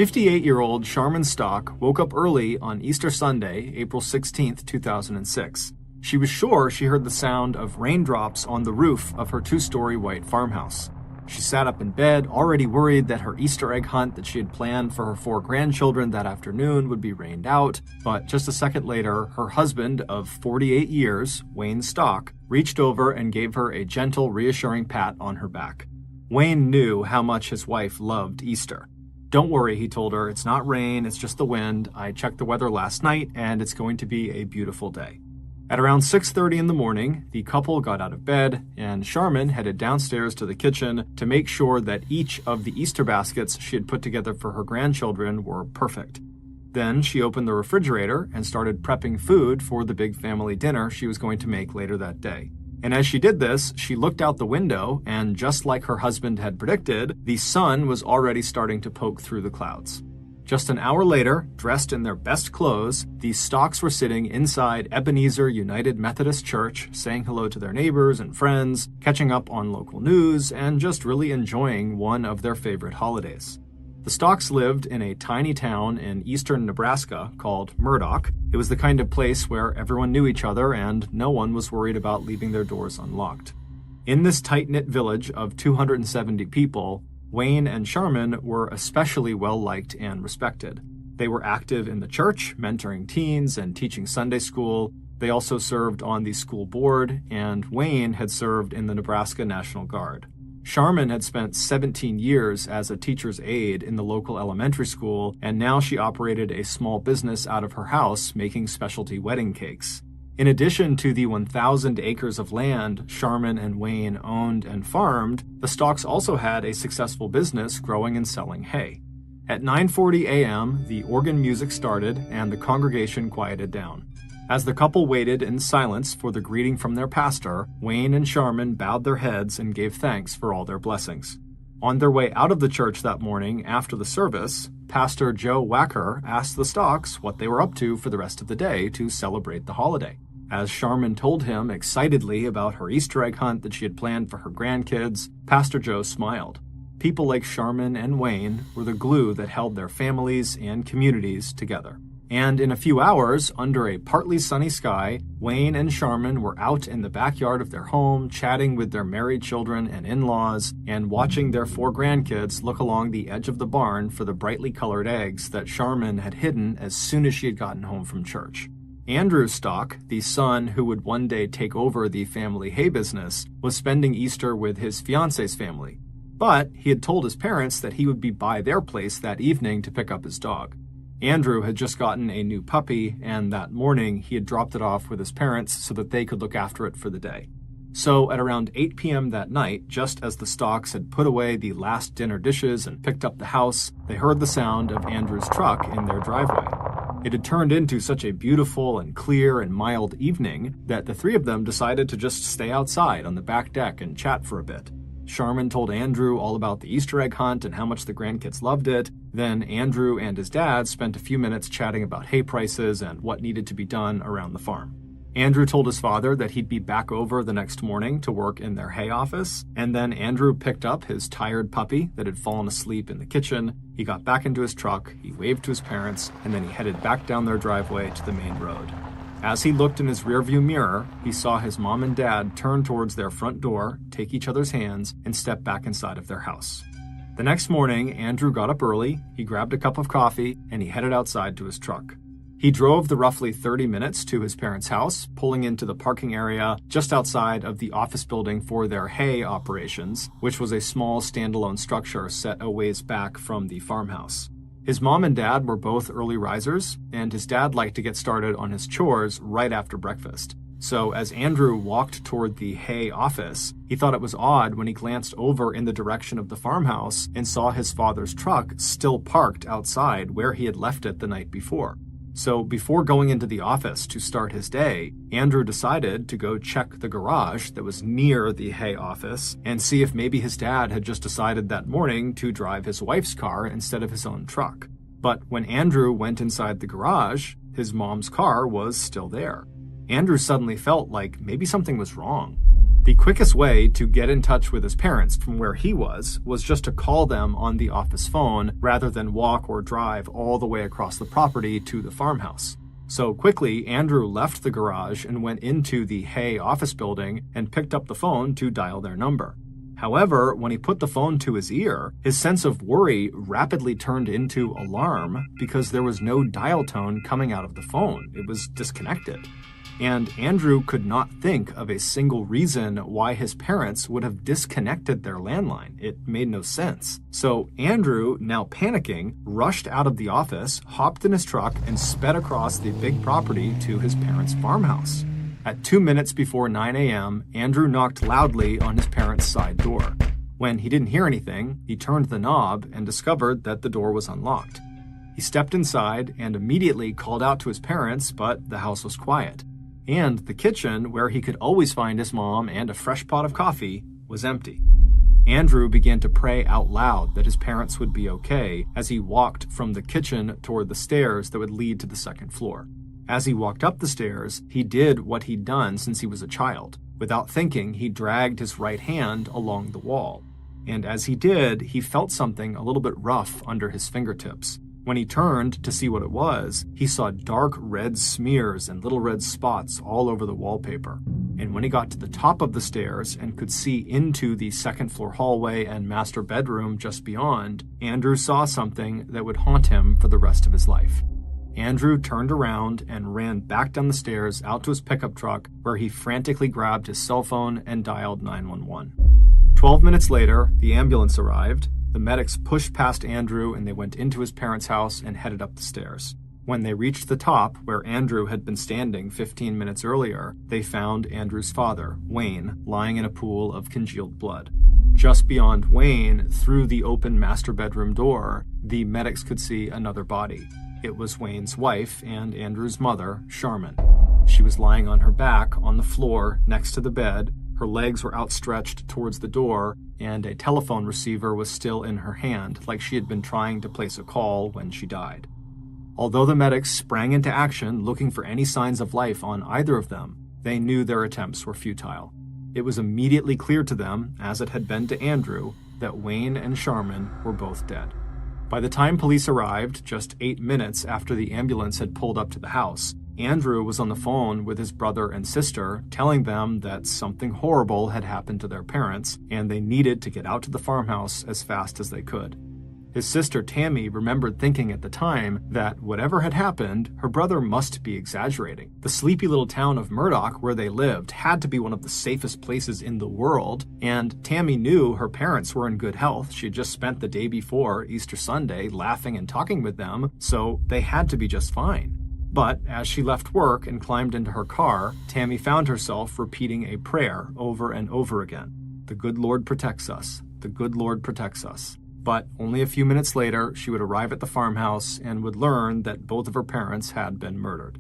58-year-old Sharman Stock woke up early on Easter Sunday, April 16, 2006. She was sure she heard the sound of raindrops on the roof of her two-story white farmhouse. She sat up in bed, already worried that her Easter egg hunt that she had planned for her 4 grandchildren that afternoon would be rained out, but just a second later, her husband of 48 years, Wayne Stock, reached over and gave her a gentle, reassuring pat on her back. Wayne knew how much his wife loved Easter. "Don't worry," he told her, "it's not rain, it's just the wind. I checked the weather last night, and it's going to be a beautiful day." At around 6:30 in the morning, the couple got out of bed, and Sharman headed downstairs to the kitchen to make sure that each of the Easter baskets she had put together for her grandchildren were perfect. Then she opened the refrigerator and started prepping food for the big family dinner she was going to make later that day. And as she did this, she looked out the window, and just like her husband had predicted, the sun was already starting to poke through the clouds. Just an hour later, dressed in their best clothes, the Stocks were sitting inside Ebenezer United Methodist Church, saying hello to their neighbors and friends, catching up on local news, and just really enjoying one of their favorite holidays. The Stocks lived in a tiny town in eastern Nebraska called Murdoch. It was the kind of place where everyone knew each other and no one was worried about leaving their doors unlocked. In this tight-knit village of 270 people, Wayne and Sharman were especially well-liked and respected. They were active in the church, mentoring teens and teaching Sunday school. They also served on the school board, and Wayne had served in the Nebraska National Guard. Sharman had spent 17 years as a teacher's aide in the local elementary school, and now she operated a small business out of her house making specialty wedding cakes. In addition to the 1,000 acres of land Sharman and Wayne owned and farmed, the Stocks also had a successful business growing and selling hay. At 9:40 a.m., the organ music started and the congregation quieted down. As the couple waited in silence for the greeting from their pastor, Wayne and Sharman bowed their heads and gave thanks for all their blessings. On their way out of the church that morning after the service, Pastor Joe Wacker asked the Stocks what they were up to for the rest of the day to celebrate the holiday. As Sharman told him excitedly about her Easter egg hunt that she had planned for her grandkids, Pastor Joe smiled. People like Sharman and Wayne were the glue that held their families and communities together. And in a few hours, under a partly sunny sky, Wayne and Sharman were out in the backyard of their home, chatting with their married children and in-laws, and watching their 4 grandkids look along the edge of the barn for the brightly colored eggs that Sharman had hidden as soon as she had gotten home from church. Andrew Stock, the son who would one day take over the family hay business, was spending Easter with his fiance's family. But he had told his parents that he would be by their place that evening to pick up his dog. Andrew had just gotten a new puppy, and that morning he had dropped it off with his parents so that they could look after it for the day. So at around 8 p.m. that night, just as the Stocks had put away the last dinner dishes and picked up the house, they heard the sound of Andrew's truck in their driveway. It had turned into such a beautiful and clear and mild evening that the 3 of them decided to just stay outside on the back deck and chat for a bit. Sharman told Andrew all about the Easter egg hunt and how much the grandkids loved it. Then Andrew and his dad spent a few minutes chatting about hay prices and what needed to be done around the farm. Andrew told his father that he'd be back over the next morning to work in their hay office, and then Andrew picked up his tired puppy that had fallen asleep in the kitchen. He got back into his truck, he waved to his parents, and then he headed back down their driveway to the main road. As he looked in his rearview mirror, he saw his mom and dad turn towards their front door, take each other's hands, and step back inside of their house. The next morning, Andrew got up early, he grabbed a cup of coffee, and he headed outside to his truck. He drove the roughly 30 minutes to his parents' house, pulling into the parking area just outside of the office building for their hay operations, which was a small standalone structure set a ways back from the farmhouse. His mom and dad were both early risers, and his dad liked to get started on his chores right after breakfast. So as Andrew walked toward the hay office, he thought it was odd when he glanced over in the direction of the farmhouse and saw his father's truck still parked outside where he had left it the night before. So before going into the office to start his day, Andrew decided to go check the garage that was near the hay office and see if maybe his dad had just decided that morning to drive his wife's car instead of his own truck. But when Andrew went inside the garage, his mom's car was still there. Andrew suddenly felt like maybe something was wrong. The quickest way to get in touch with his parents from where he was just to call them on the office phone rather than walk or drive all the way across the property to the farmhouse. So quickly, Andrew left the garage and went into the Hay office building and picked up the phone to dial their number. However, when he put the phone to his ear, his sense of worry rapidly turned into alarm because there was no dial tone coming out of the phone. It was disconnected. And Andrew could not think of a single reason why his parents would have disconnected their landline. It made no sense. So Andrew, now panicking, rushed out of the office, hopped in his truck, and sped across the big property to his parents' farmhouse. At 2 minutes before 9 a.m., Andrew knocked loudly on his parents' side door. When he didn't hear anything, he turned the knob and discovered that the door was unlocked. He stepped inside and immediately called out to his parents, but the house was quiet. And the kitchen, where he could always find his mom and a fresh pot of coffee, was empty. Andrew began to pray out loud that his parents would be okay as he walked from the kitchen toward the stairs that would lead to the second floor. As he walked up the stairs, he did what he'd done since he was a child. Without thinking, he dragged his right hand along the wall. And as he did, he felt something a little bit rough under his fingertips. When he turned to see what it was, he saw dark red smears and little red spots all over the wallpaper. And when he got to the top of the stairs and could see into the second floor hallway and master bedroom just beyond, Andrew saw something that would haunt him for the rest of his life. Andrew turned around and ran back down the stairs out to his pickup truck, where he frantically grabbed his cell phone and dialed 911. 12 minutes later, the ambulance arrived. The medics pushed past Andrew and they went into his parents' house and headed up the stairs. When they reached the top, where Andrew had been standing 15 minutes earlier, they found Andrew's father, Wayne, lying in a pool of congealed blood. Just beyond Wayne, through the open master bedroom door, the medics could see another body. It was Wayne's wife and Andrew's mother, Charmin. She was lying on her back on the floor next to the bed. Her legs were outstretched towards the door, and a telephone receiver was still in her hand, like she had been trying to place a call when she died. Although the medics sprang into action looking for any signs of life on either of them, they knew their attempts were futile. It was immediately clear to them, as it had been to Andrew, that Wayne and Charmin were both dead. By the time police arrived, just 8 minutes after the ambulance had pulled up to the house, Andrew was on the phone with his brother and sister, telling them that something horrible had happened to their parents, and they needed to get out to the farmhouse as fast as they could. His sister Tammy remembered thinking at the time that whatever had happened, her brother must be exaggerating. The sleepy little town of Murdoch, where they lived, had to be one of the safest places in the world, and Tammy knew her parents were in good health. She had just spent the day before, Easter Sunday, laughing and talking with them, so they had to be just fine. But as she left work and climbed into her car, Tammy found herself repeating a prayer over and over again. The good Lord protects us. The good Lord protects us. But only a few minutes later, she would arrive at the farmhouse and would learn that both of her parents had been murdered.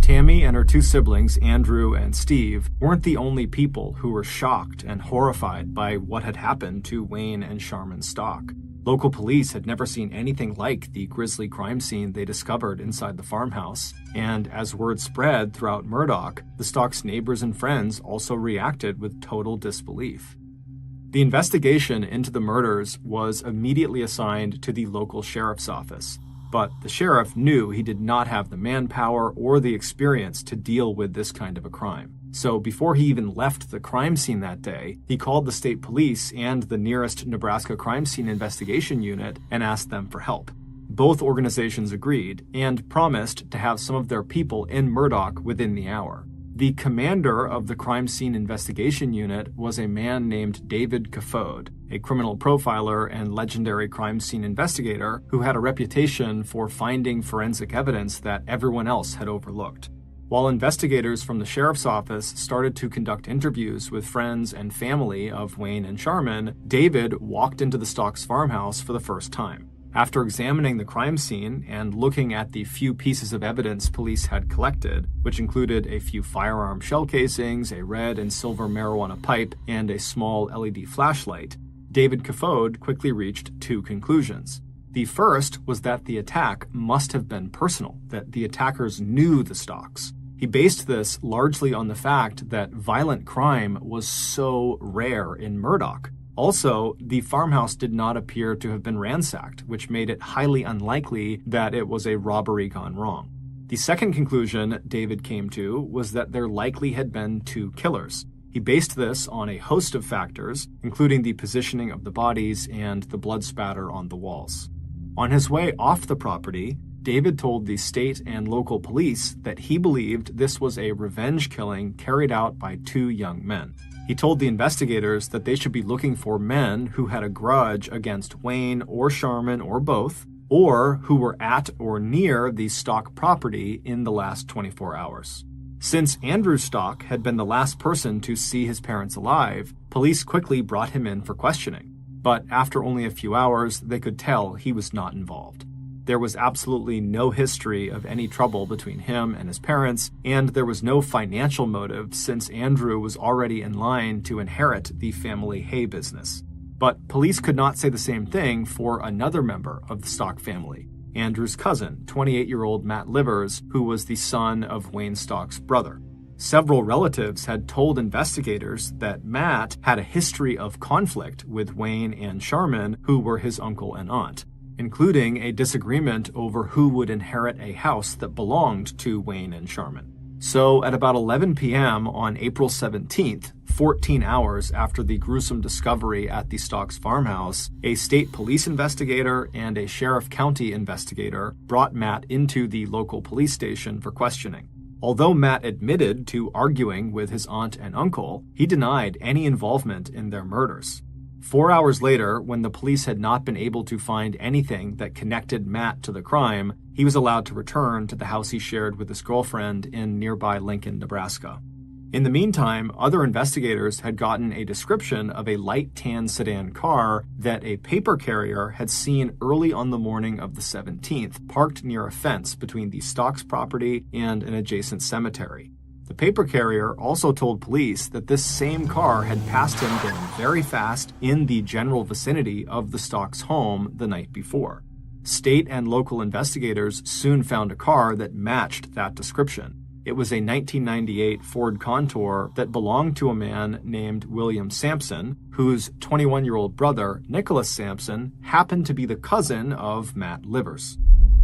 Tammy and her two siblings, Andrew and Steve, weren't the only people who were shocked and horrified by what had happened to Wayne and Charmin Stock. Local police had never seen anything like the grisly crime scene they discovered inside the farmhouse, and as word spread throughout Murdoch, the Stocks' neighbors and friends also reacted with total disbelief. The investigation into the murders was immediately assigned to the local sheriff's office, but the sheriff knew he did not have the manpower or the experience to deal with this kind of a crime. So before he even left the crime scene that day, he called the state police and the nearest Nebraska Crime Scene Investigation Unit and asked them for help. Both organizations agreed and promised to have some of their people in Murdoch within the hour. The commander of the Crime Scene Investigation Unit was a man named David Caffode, a criminal profiler and legendary crime scene investigator who had a reputation for finding forensic evidence that everyone else had overlooked. While investigators from the sheriff's office started to conduct interviews with friends and family of Wayne and Charmin, David walked into the Stocks farmhouse for the first time. After examining the crime scene and looking at the few pieces of evidence police had collected, which included a few firearm shell casings, a red and silver marijuana pipe, and a small LED flashlight, David Caffode quickly reached two conclusions. The first was that the attack must have been personal, that the attackers knew the Stocks. He based this largely on the fact that violent crime was so rare in Murdoch. Also, the farmhouse did not appear to have been ransacked, which made it highly unlikely that it was a robbery gone wrong. The second conclusion David came to was that there likely had been two killers. He based this on a host of factors, including the positioning of the bodies and the blood spatter on the walls. On his way off the property, David told the state and local police that he believed this was a revenge killing carried out by two young men. He told the investigators that they should be looking for men who had a grudge against Wayne or Sharman or both, or who were at or near the Stock property in the last 24 hours. Since Andrew Stock had been the last person to see his parents alive, police quickly brought him in for questioning. But after only a few hours, they could tell he was not involved. There was absolutely no history of any trouble between him and his parents, and there was no financial motive since Andrew was already in line to inherit the family hay business. But police could not say the same thing for another member of the Stock family, Andrew's cousin, 28-year-old Matt Livers, who was the son of Wayne Stock's brother. Several relatives had told investigators that Matt had a history of conflict with Wayne and Sharman, who were his uncle and aunt, including a disagreement over who would inherit a house that belonged to Wayne and Sharman. So at about 11 p.m. on April 17th, 14 hours after the gruesome discovery at the Stocks farmhouse, a state police investigator and a sheriff county investigator brought Matt into the local police station for questioning. Although Matt admitted to arguing with his aunt and uncle, he denied any involvement in their murders. 4 hours later, when the police had not been able to find anything that connected Matt to the crime, he was allowed to return to the house he shared with his girlfriend in nearby Lincoln, Nebraska. In the meantime, other investigators had gotten a description of a light tan sedan car that a paper carrier had seen early on the morning of the 17th, parked near a fence between the Stocks property and an adjacent cemetery. The paper carrier also told police that this same car had passed him going very fast in the general vicinity of the Stocks home the night before. State and local investigators soon found a car that matched that description. It was a 1998 Ford Contour that belonged to a man named William Sampson, whose 21-year-old brother, Nicholas Sampson, happened to be the cousin of Matt Livers.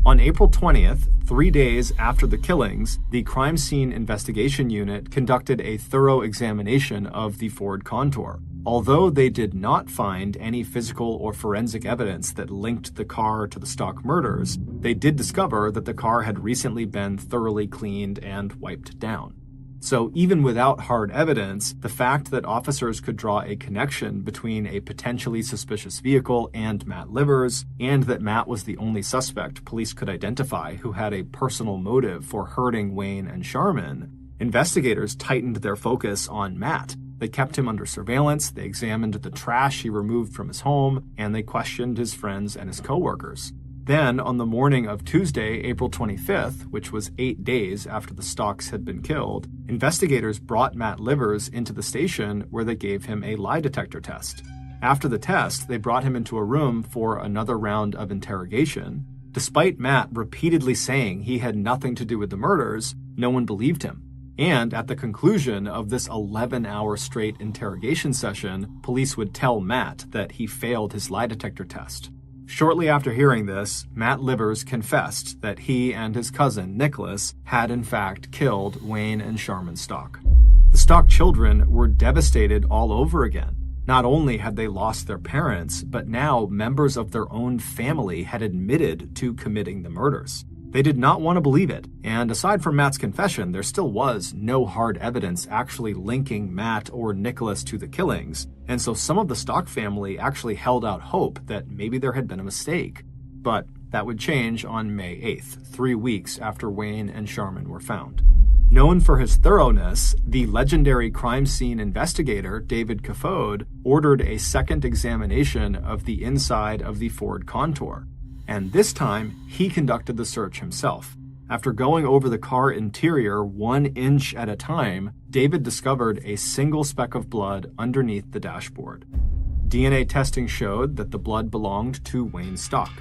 On April 20th, 3 days after the killings, the Crime Scene Investigation Unit conducted a thorough examination of the Ford Contour. Although they did not find any physical or forensic evidence that linked the car to the Stock murders, they did discover that the car had recently been thoroughly cleaned and wiped down. So even without hard evidence, the fact that officers could draw a connection between a potentially suspicious vehicle and Matt Livers, and that Matt was the only suspect police could identify who had a personal motive for hurting Wayne and Sharman, investigators tightened their focus on Matt. They kept him under surveillance, they examined the trash he removed from his home, and they questioned his friends and his coworkers. Then, on the morning of Tuesday, April 25th, which was 8 days after the Stocks had been killed, investigators brought Matt Livers into the station where they gave him a lie detector test. After the test, they brought him into a room for another round of interrogation. Despite Matt repeatedly saying he had nothing to do with the murders, no one believed him. And at the conclusion of this 11-hour straight interrogation session, police would tell Matt that he failed his lie detector test. Shortly after hearing this, Matt Livers confessed that he and his cousin, Nicholas, had in fact killed Wayne and Sharman Stock. The Stock children were devastated all over again. Not only had they lost their parents, but now members of their own family had admitted to committing the murders. They did not want to believe it, and aside from Matt's confession, there still was no hard evidence actually linking Matt or Nicholas to the killings, and so some of the Stock family actually held out hope that maybe there had been a mistake. But that would change on May 8th, 3 weeks after Wayne and Sharman were found. Known for his thoroughness, the legendary crime scene investigator David Caffode ordered a second examination of the inside of the Ford Contour. And this time, he conducted the search himself. After going over the car interior 1 inch at a time, David discovered a single speck of blood underneath the dashboard. DNA testing showed that the blood belonged to Wayne Stock.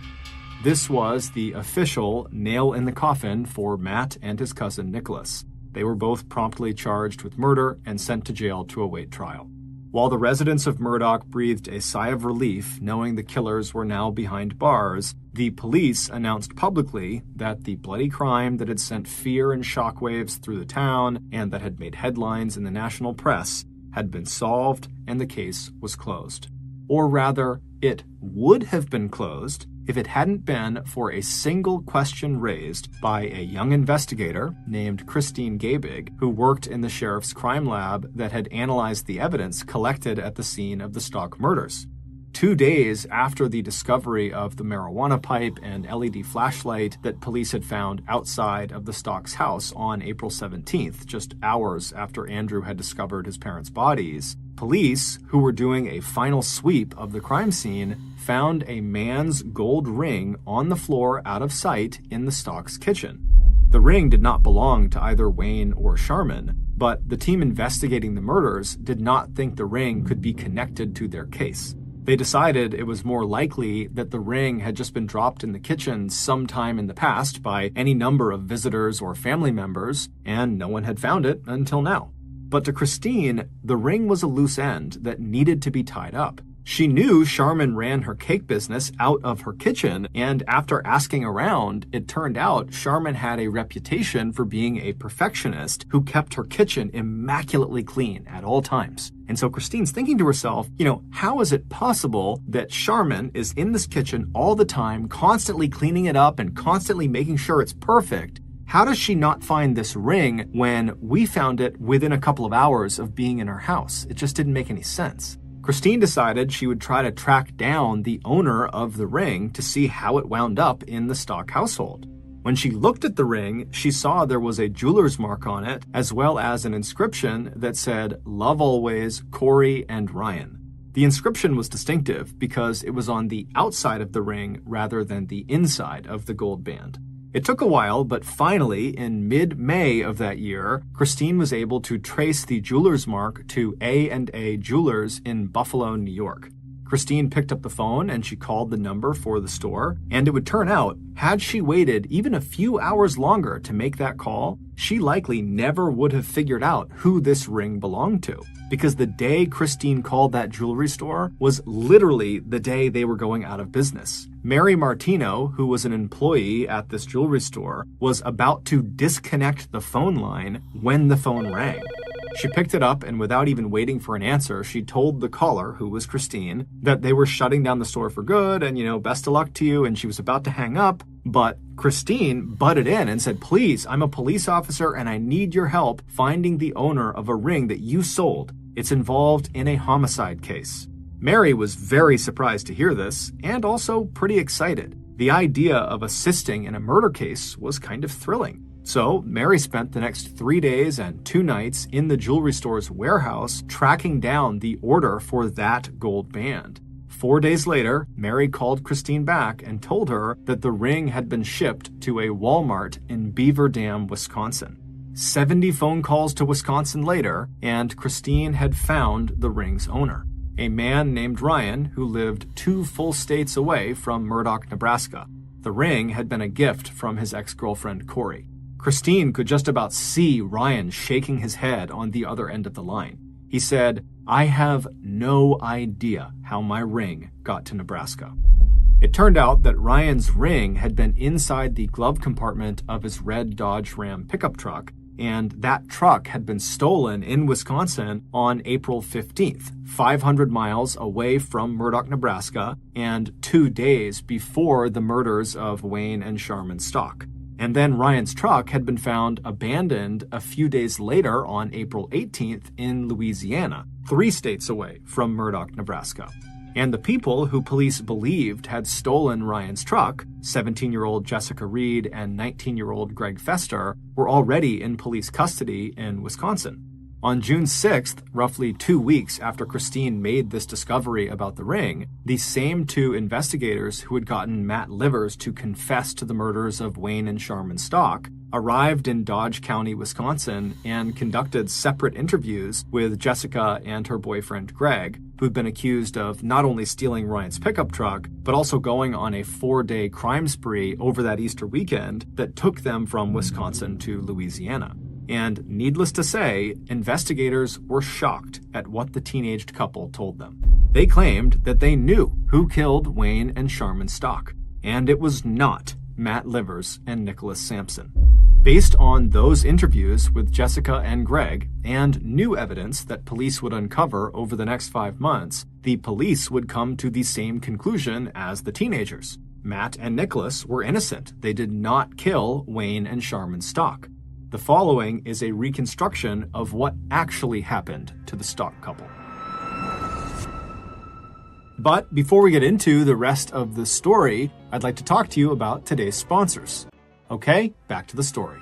This was the official nail in the coffin for Matt and his cousin Nicholas. They were both promptly charged with murder and sent to jail to await trial. While the residents of Murdoch breathed a sigh of relief knowing the killers were now behind bars, the police announced publicly that the bloody crime that had sent fear and shockwaves through the town and that had made headlines in the national press had been solved and the case was closed. Or rather, it would have been closed if it hadn't been for a single question raised by a young investigator named Christine Gabig, who worked in the sheriff's crime lab that had analyzed the evidence collected at the scene of the Stock murders. 2 days after the discovery of the marijuana pipe and LED flashlight that police had found outside of the Stock's house on April 17th, just hours after Andrew had discovered his parents' bodies, police, who were doing a final sweep of the crime scene, found a man's gold ring on the floor out of sight in the Stock's kitchen. The ring did not belong to either Wayne or Sharman, but the team investigating the murders did not think the ring could be connected to their case. They decided it was more likely that the ring had just been dropped in the kitchen sometime in the past by any number of visitors or family members, and no one had found it until now. But to Christine, the ring was a loose end that needed to be tied up. She knew Sharman ran her cake business out of her kitchen, and after asking around, it turned out Sharman had a reputation for being a perfectionist who kept her kitchen immaculately clean at all times. And so Christine's thinking to herself, how is it possible that Sharman is in this kitchen all the time, constantly cleaning it up and constantly making sure it's perfect? How does she not find this ring when we found it within a couple of hours of being in her house? It just didn't make any sense. Christine decided she would try to track down the owner of the ring to see how it wound up in the Stock household. When she looked at the ring, she saw there was a jeweler's mark on it, as well as an inscription that said, "Love always, Corey and Ryan." The inscription was distinctive because it was on the outside of the ring rather than the inside of the gold band. It took a while, but finally, in mid-May of that year, Christine was able to trace the jeweler's mark to A&A Jewelers in Buffalo, New York. Christine picked up the phone and she called the number for the store, and it would turn out, had she waited even a few hours longer to make that call, she likely never would have figured out who this ring belonged to. Because the day Christine called that jewelry store was literally the day they were going out of business. Mary Martino, who was an employee at this jewelry store, was about to disconnect the phone line when the phone rang. She picked it up, and without even waiting for an answer, she told the caller, who was Christine, that they were shutting down the store for good and, best of luck to you, and she was about to hang up. But Christine butted in and said, "Please, I'm a police officer and I need your help finding the owner of a ring that you sold. It's involved in a homicide case." Mary was very surprised to hear this, and also pretty excited. The idea of assisting in a murder case was kind of thrilling. So Mary spent the next 3 days and 2 nights in the jewelry store's warehouse tracking down the order for that gold band. 4 days later, Mary called Christine back and told her that the ring had been shipped to a Walmart in Beaver Dam, Wisconsin. 70 phone calls to Wisconsin later, and Christine had found the ring's owner, a man named Ryan who lived 2 full states away from Murdoch, Nebraska. The ring had been a gift from his ex-girlfriend, Corey. Christine could just about see Ryan shaking his head on the other end of the line. He said, "I have no idea how my ring got to Nebraska." It turned out that Ryan's ring had been inside the glove compartment of his red Dodge Ram pickup truck, and that truck had been stolen in Wisconsin on April 15th, 500 miles away from Murdoch, Nebraska, and 2 days before the murders of Wayne and Sharman Stock. And then Ryan's truck had been found abandoned a few days later on April 18th in Louisiana, 3 states away from Murdoch, Nebraska. And the people who police believed had stolen Ryan's truck, 17-year-old Jessica Reed and 19-year-old Greg Fester, were already in police custody in Wisconsin. On June 6th, roughly 2 weeks after Christine made this discovery about the ring, the same 2 investigators who had gotten Matt Livers to confess to the murders of Wayne and Sharman Stock arrived in Dodge County, Wisconsin, and conducted separate interviews with Jessica and her boyfriend Greg, who'd been accused of not only stealing Ryan's pickup truck, but also going on a 4-day crime spree over that Easter weekend that took them from Wisconsin to Louisiana. And needless to say, investigators were shocked at what the teenaged couple told them. They claimed that they knew who killed Wayne and Sharman Stock, and it was not Matt Livers and Nicholas Sampson. Based on those interviews with Jessica and Greg, and new evidence that police would uncover over the next 5 months, the police would come to the same conclusion as the teenagers. Matt and Nicholas were innocent. They did not kill Wayne and Sharman Stock. The following is a reconstruction of what actually happened to the Stock couple. But before we get into the rest of the story, I'd like to talk to you about today's sponsors. Okay, back to the story.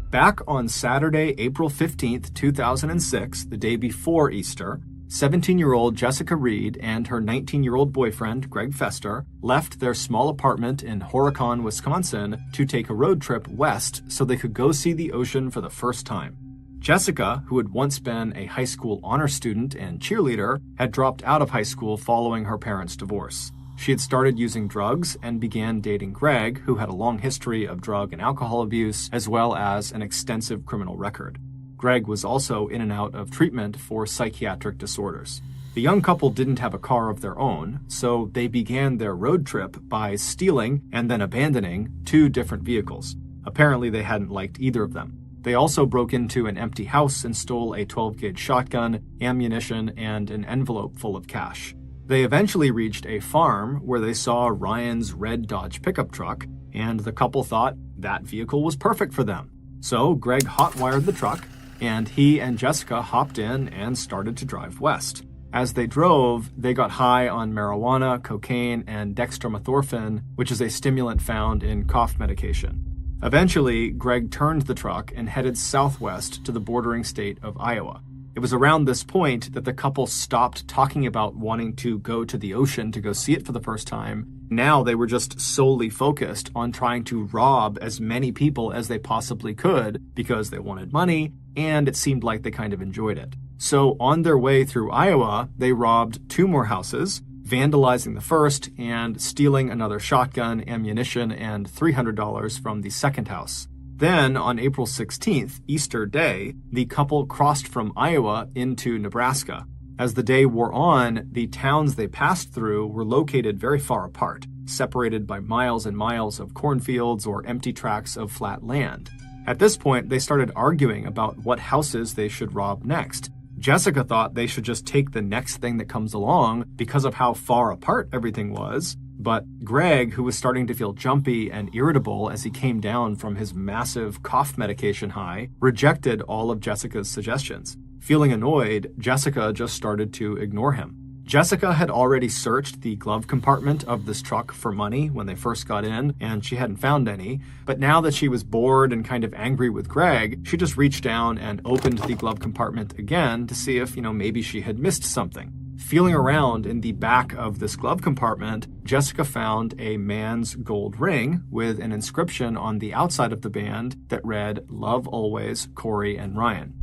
Back on Saturday, April 15th, 2006, the day before Easter, 17-year-old Jessica Reed and her 19-year-old boyfriend, Greg Fester, left their small apartment in Horicon, Wisconsin to take a road trip west so they could go see the ocean for the first time. Jessica, who had once been a high school honor student and cheerleader, had dropped out of high school following her parents' divorce. She had started using drugs and began dating Greg, who had a long history of drug and alcohol abuse, as well as an extensive criminal record. Greg was also in and out of treatment for psychiatric disorders. The young couple didn't have a car of their own, so they began their road trip by stealing and then abandoning 2 different vehicles. Apparently, they hadn't liked either of them. They also broke into an empty house and stole a 12-gauge shotgun, ammunition, and an envelope full of cash. They eventually reached a farm where they saw Ryan's red Dodge pickup truck, and the couple thought that vehicle was perfect for them. So Greg hotwired the truck, and he and Jessica hopped in and started to drive west. As they drove, they got high on marijuana, cocaine, and dextromethorphan, which is a stimulant found in cough medication. Eventually, Greg turned the truck and headed southwest to the bordering state of Iowa. It was around this point that the couple stopped talking about wanting to go to the ocean to go see it for the first time. Now they were just solely focused on trying to rob as many people as they possibly could because they wanted money, and it seemed like they kind of enjoyed it. So on their way through Iowa, they robbed 2 more houses, vandalizing the first and stealing another shotgun, ammunition, and $300 from the second house. Then, on April 16th, Easter Day, the couple crossed from Iowa into Nebraska. As the day wore on, the towns they passed through were located very far apart, separated by miles and miles of cornfields or empty tracts of flat land. At this point, they started arguing about what houses they should rob next. Jessica thought they should just take the next thing that comes along because of how far apart everything was. But Greg, who was starting to feel jumpy and irritable as he came down from his massive cough medication high, rejected all of Jessica's suggestions. Feeling annoyed, Jessica just started to ignore him. Jessica had already searched the glove compartment of this truck for money when they first got in, and she hadn't found any. But now that she was bored and kind of angry with Greg, she just reached down and opened the glove compartment again to see if, maybe she had missed something. Feeling around in the back of this glove compartment, Jessica found a man's gold ring with an inscription on the outside of the band that read, "Love always, Corey and Ryan."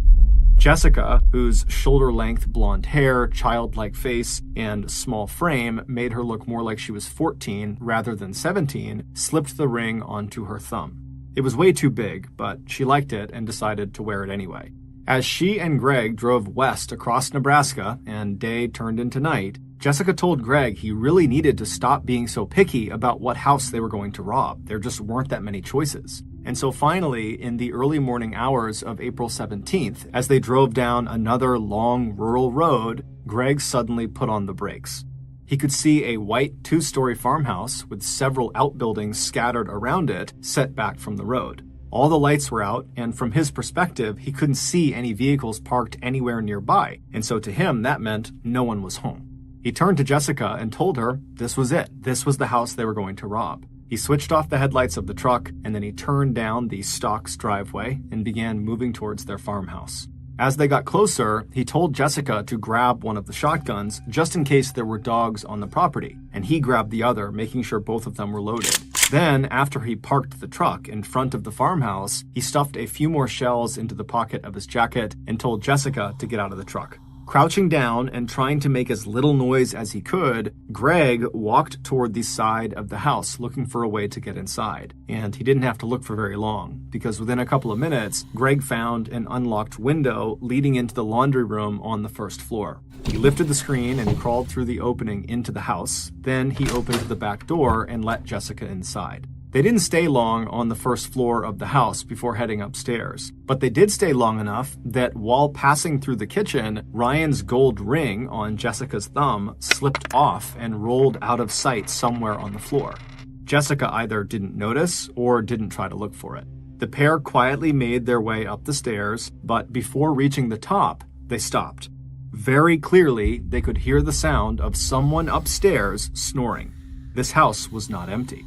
Jessica, whose shoulder-length blonde hair, childlike face, and small frame made her look more like she was 14 rather than 17, slipped the ring onto her thumb. It was way too big, but she liked it and decided to wear it anyway. As she and Greg drove west across Nebraska and day turned into night, Jessica told Greg he really needed to stop being so picky about what house they were going to rob. There just weren't that many choices. And so finally, in the early morning hours of April 17th, as they drove down another long rural road, Greg suddenly put on the brakes. He could see a white 2-story farmhouse with several outbuildings scattered around it, set back from the road. All the lights were out, and from his perspective, he couldn't see any vehicles parked anywhere nearby, and so to him, that meant no one was home. He turned to Jessica and told her this was it. This was the house they were going to rob. He switched off the headlights of the truck, and then he turned down the Stock's driveway and began moving towards their farmhouse. As they got closer, he told Jessica to grab one of the shotguns just in case there were dogs on the property, and he grabbed the other, making sure both of them were loaded. Then, after he parked the truck in front of the farmhouse, he stuffed a few more shells into the pocket of his jacket and told Jessica to get out of the truck. Crouching down and trying to make as little noise as he could, Greg walked toward the side of the house looking for a way to get inside. And he didn't have to look for very long, because within a couple of minutes, Greg found an unlocked window leading into the laundry room on the first floor. He lifted the screen and crawled through the opening into the house. Then he opened the back door and let Jessica inside. They didn't stay long on the first floor of the house before heading upstairs, but they did stay long enough that while passing through the kitchen, Ryan's gold ring on Jessica's thumb slipped off and rolled out of sight somewhere on the floor. Jessica either didn't notice or didn't try to look for it. The pair quietly made their way up the stairs, but before reaching the top, they stopped. Very clearly, they could hear the sound of someone upstairs snoring. This house was not empty.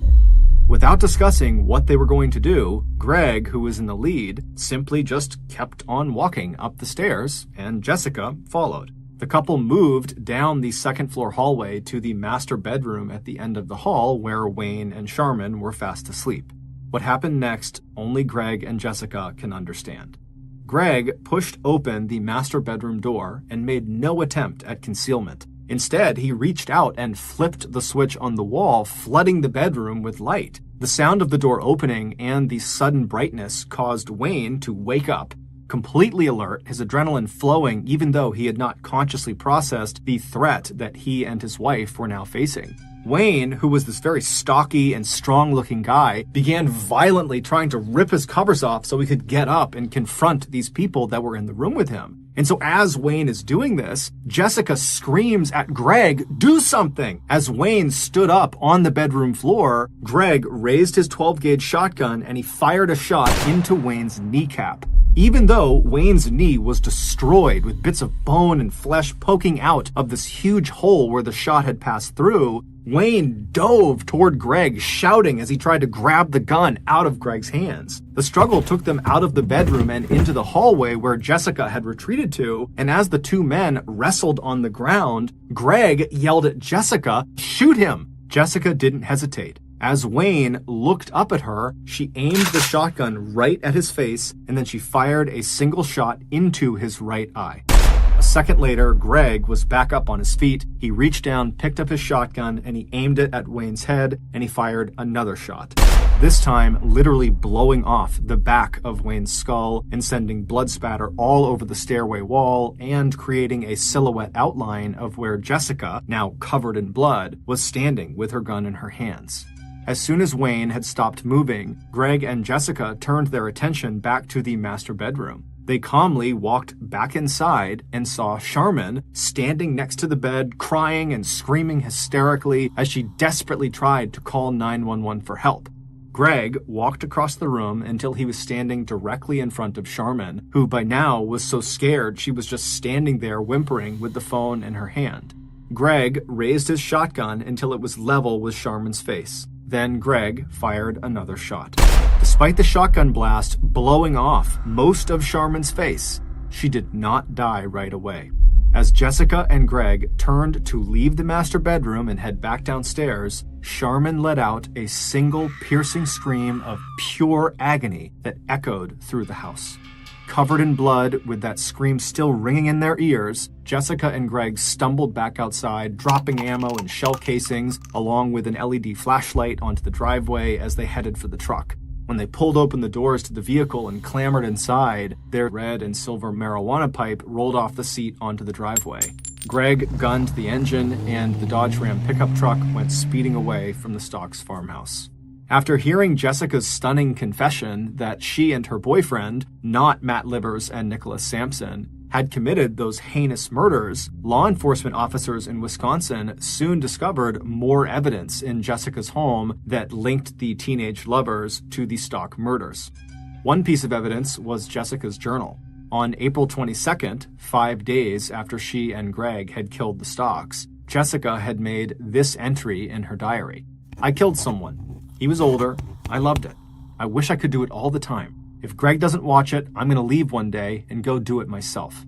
Without discussing what they were going to do, Greg, who was in the lead, simply just kept on walking up the stairs, and Jessica followed. The couple moved down the second-floor hallway to the master bedroom at the end of the hall where Wayne and Sharman were fast asleep. What happened next, only Greg and Jessica can understand. Greg pushed open the master bedroom door and made no attempt at concealment. Instead, he reached out and flipped the switch on the wall, flooding the bedroom with light. The sound of the door opening and the sudden brightness caused Wayne to wake up, completely alert, his adrenaline flowing even though he had not consciously processed the threat that he and his wife were now facing. Wayne, who was this very stocky and strong-looking guy, began violently trying to rip his covers off so he could get up and confront these people that were in the room with him. And so as Wayne is doing this, Jessica screams at Greg, "Do something!" As Wayne stood up on the bedroom floor, Greg raised his 12-gauge shotgun and he fired a shot into Wayne's kneecap. Even though Wayne's knee was destroyed with bits of bone and flesh poking out of this huge hole where the shot had passed through, Wayne dove toward Greg, shouting as he tried to grab the gun out of Greg's hands. The struggle took them out of the bedroom and into the hallway where Jessica had retreated to, and as the two men wrestled on the ground, Greg yelled at Jessica, "Shoot him!" Jessica didn't hesitate. As Wayne looked up at her, she aimed the shotgun right at his face, and then she fired a single shot into his right eye. A second later, Greg was back up on his feet. He reached down, picked up his shotgun, and he aimed it at Wayne's head, and he fired another shot. This time, literally blowing off the back of Wayne's skull and sending blood spatter all over the stairway wall and creating a silhouette outline of where Jessica, now covered in blood, was standing with her gun in her hands. As soon as Wayne had stopped moving, Greg and Jessica turned their attention back to the master bedroom. They calmly walked back inside and saw Sharman standing next to the bed, crying and screaming hysterically as she desperately tried to call 911 for help. Greg walked across the room until he was standing directly in front of Sharman, who by now was so scared she was just standing there whimpering with the phone in her hand. Greg raised his shotgun until it was level with Sharman's face. Then Greg fired another shot. Despite the shotgun blast blowing off most of Sharman's face, she did not die right away. As Jessica and Greg turned to leave the master bedroom and head back downstairs, Sharman let out a single piercing scream of pure agony that echoed through the house. Covered in blood, with that scream still ringing in their ears, Jessica and Greg stumbled back outside, dropping ammo and shell casings, along with an LED flashlight onto the driveway as they headed for the truck. When they pulled open the doors to the vehicle and clambered inside, their red and silver marijuana pipe rolled off the seat onto the driveway. Greg gunned the engine, and the Dodge Ram pickup truck went speeding away from the Stocks farmhouse. After hearing Jessica's stunning confession that she and her boyfriend, not Matt Livers and Nicholas Sampson, had committed those heinous murders, law enforcement officers in Wisconsin soon discovered more evidence in Jessica's home that linked the teenage lovers to the Stock murders. One piece of evidence was Jessica's journal. On April 22nd, 5 days after she and Greg had killed the Stocks, Jessica had made this entry in her diary. "I killed someone. He was older. I loved it. I wish I could do it all the time. If Greg doesn't watch it, I'm going to leave one day and go do it myself."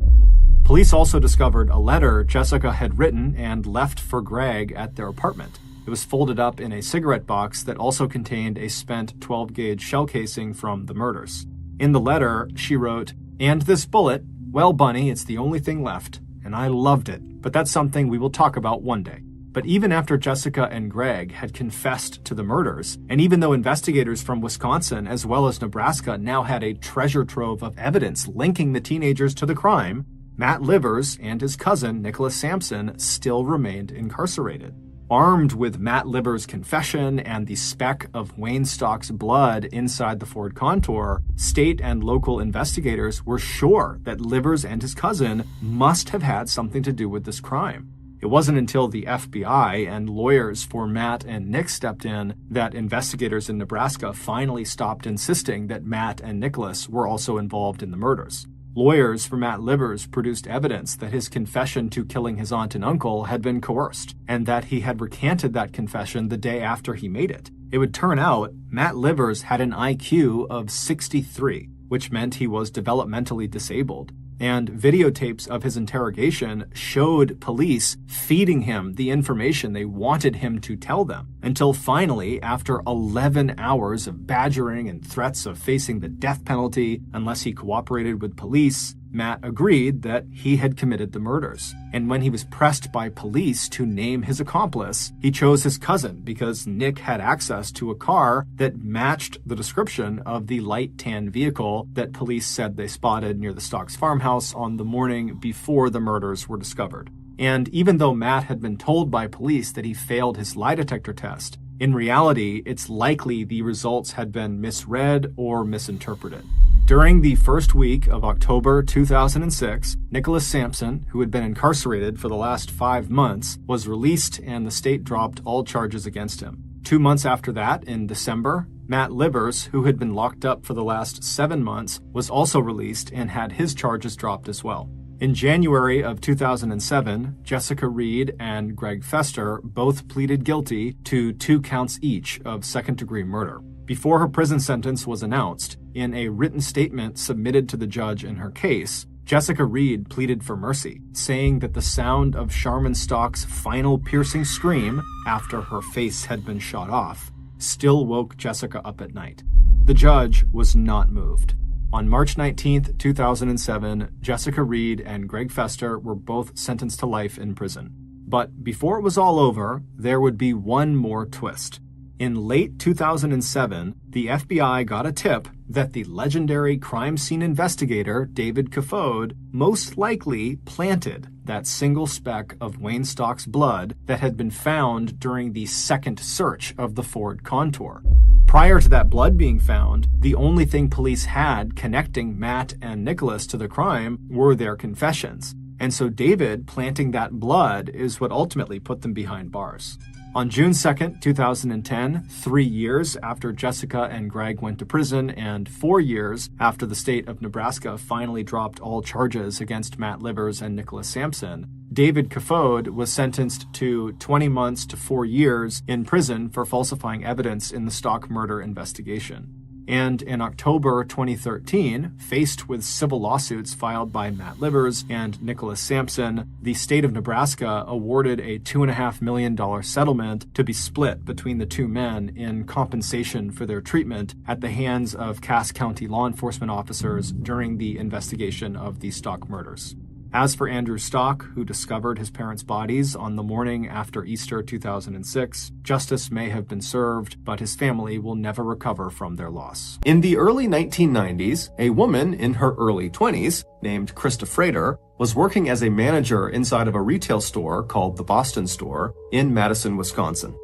Police also discovered a letter Jessica had written and left for Greg at their apartment. It was folded up in a cigarette box that also contained a spent 12-gauge shell casing from the murders. In the letter, she wrote, "And this bullet, well, Bunny, it's the only thing left. and I loved it, but that's something we will talk about one day. But even after Jessica and Greg had confessed to the murders, and even though investigators from Wisconsin as well as Nebraska now had a treasure trove of evidence linking the teenagers to the crime, Matt Livers and his cousin Nicholas Sampson still remained incarcerated. Armed with Matt Livers' confession and the speck of Wayne Stock's blood inside the Ford Contour, state and local investigators were sure that Livers and his cousin must have had something to do with this crime. It wasn't until the FBI and lawyers for Matt and Nick stepped in that investigators in Nebraska finally stopped insisting that Matt and Nicholas were also involved in the murders. Lawyers for Matt Livers produced evidence that his confession to killing his aunt and uncle had been coerced, and that he had recanted that confession the day after he made it. It would turn out Matt Livers had an IQ of 63, which meant he was developmentally disabled. And videotapes of his interrogation showed police feeding him the information they wanted him to tell them, until finally, after 11 hours of badgering and threats of facing the death penalty unless he cooperated with police, Matt agreed that he had committed the murders. And when he was pressed by police to name his accomplice, he chose his cousin because Nick had access to a car that matched the description of the light tan vehicle that police said they spotted near the Stocks farmhouse on the morning before the murders were discovered. And even though Matt had been told by police that he failed his lie detector test, in reality, it's likely the results had been misread or misinterpreted. During the first week of October 2006, Nicholas Sampson, who had been incarcerated for the last 5 months, was released and the state dropped all charges against him. 2 months after that, in December, Matt Livers, who had been locked up for the last 7 months, was also released and had his charges dropped as well. In January of 2007, Jessica Reed and Greg Fester both pleaded guilty to 2 counts each of second-degree murder. Before her prison sentence was announced, in a written statement submitted to the judge in her case, Jessica Reed pleaded for mercy, saying that the sound of Sharman Stock's final piercing scream after her face had been shot off still woke Jessica up at night. The judge was not moved. On March 19, 2007, Jessica Reed and Greg Fester were both sentenced to life in prison. But before it was all over, there would be one more twist. In late 2007, the FBI got a tip that the legendary crime scene investigator David Kafode most likely planted that single speck of Wayne Stock's blood that had been found during the second search of the Ford Contour. Prior to that blood being found, the only thing police had connecting Matt and Nicholas to the crime were their confessions. And so David planting that blood is what ultimately put them behind bars. On June 2, 2010, 3 years after Jessica and Greg went to prison and 4 years after the state of Nebraska finally dropped all charges against Matt Livers and Nicholas Sampson, David Kafode was sentenced to 20 months to 4 years in prison for falsifying evidence in the Stock murder investigation. And in October 2013, faced with civil lawsuits filed by Matt Livers and Nicholas Sampson, the state of Nebraska awarded a $2.5 million settlement to be split between the two men in compensation for their treatment at the hands of Cass County law enforcement officers during the investigation of the Stock murders. As for Andrew Stock, who discovered his parents' bodies on the morning after Easter 2006, justice may have been served, but his family will never recover from their loss. In the early 1990s, a woman in her early 20s, named Krista Frater, was working as a manager inside of a retail store called the Boston Store in Madison, Wisconsin.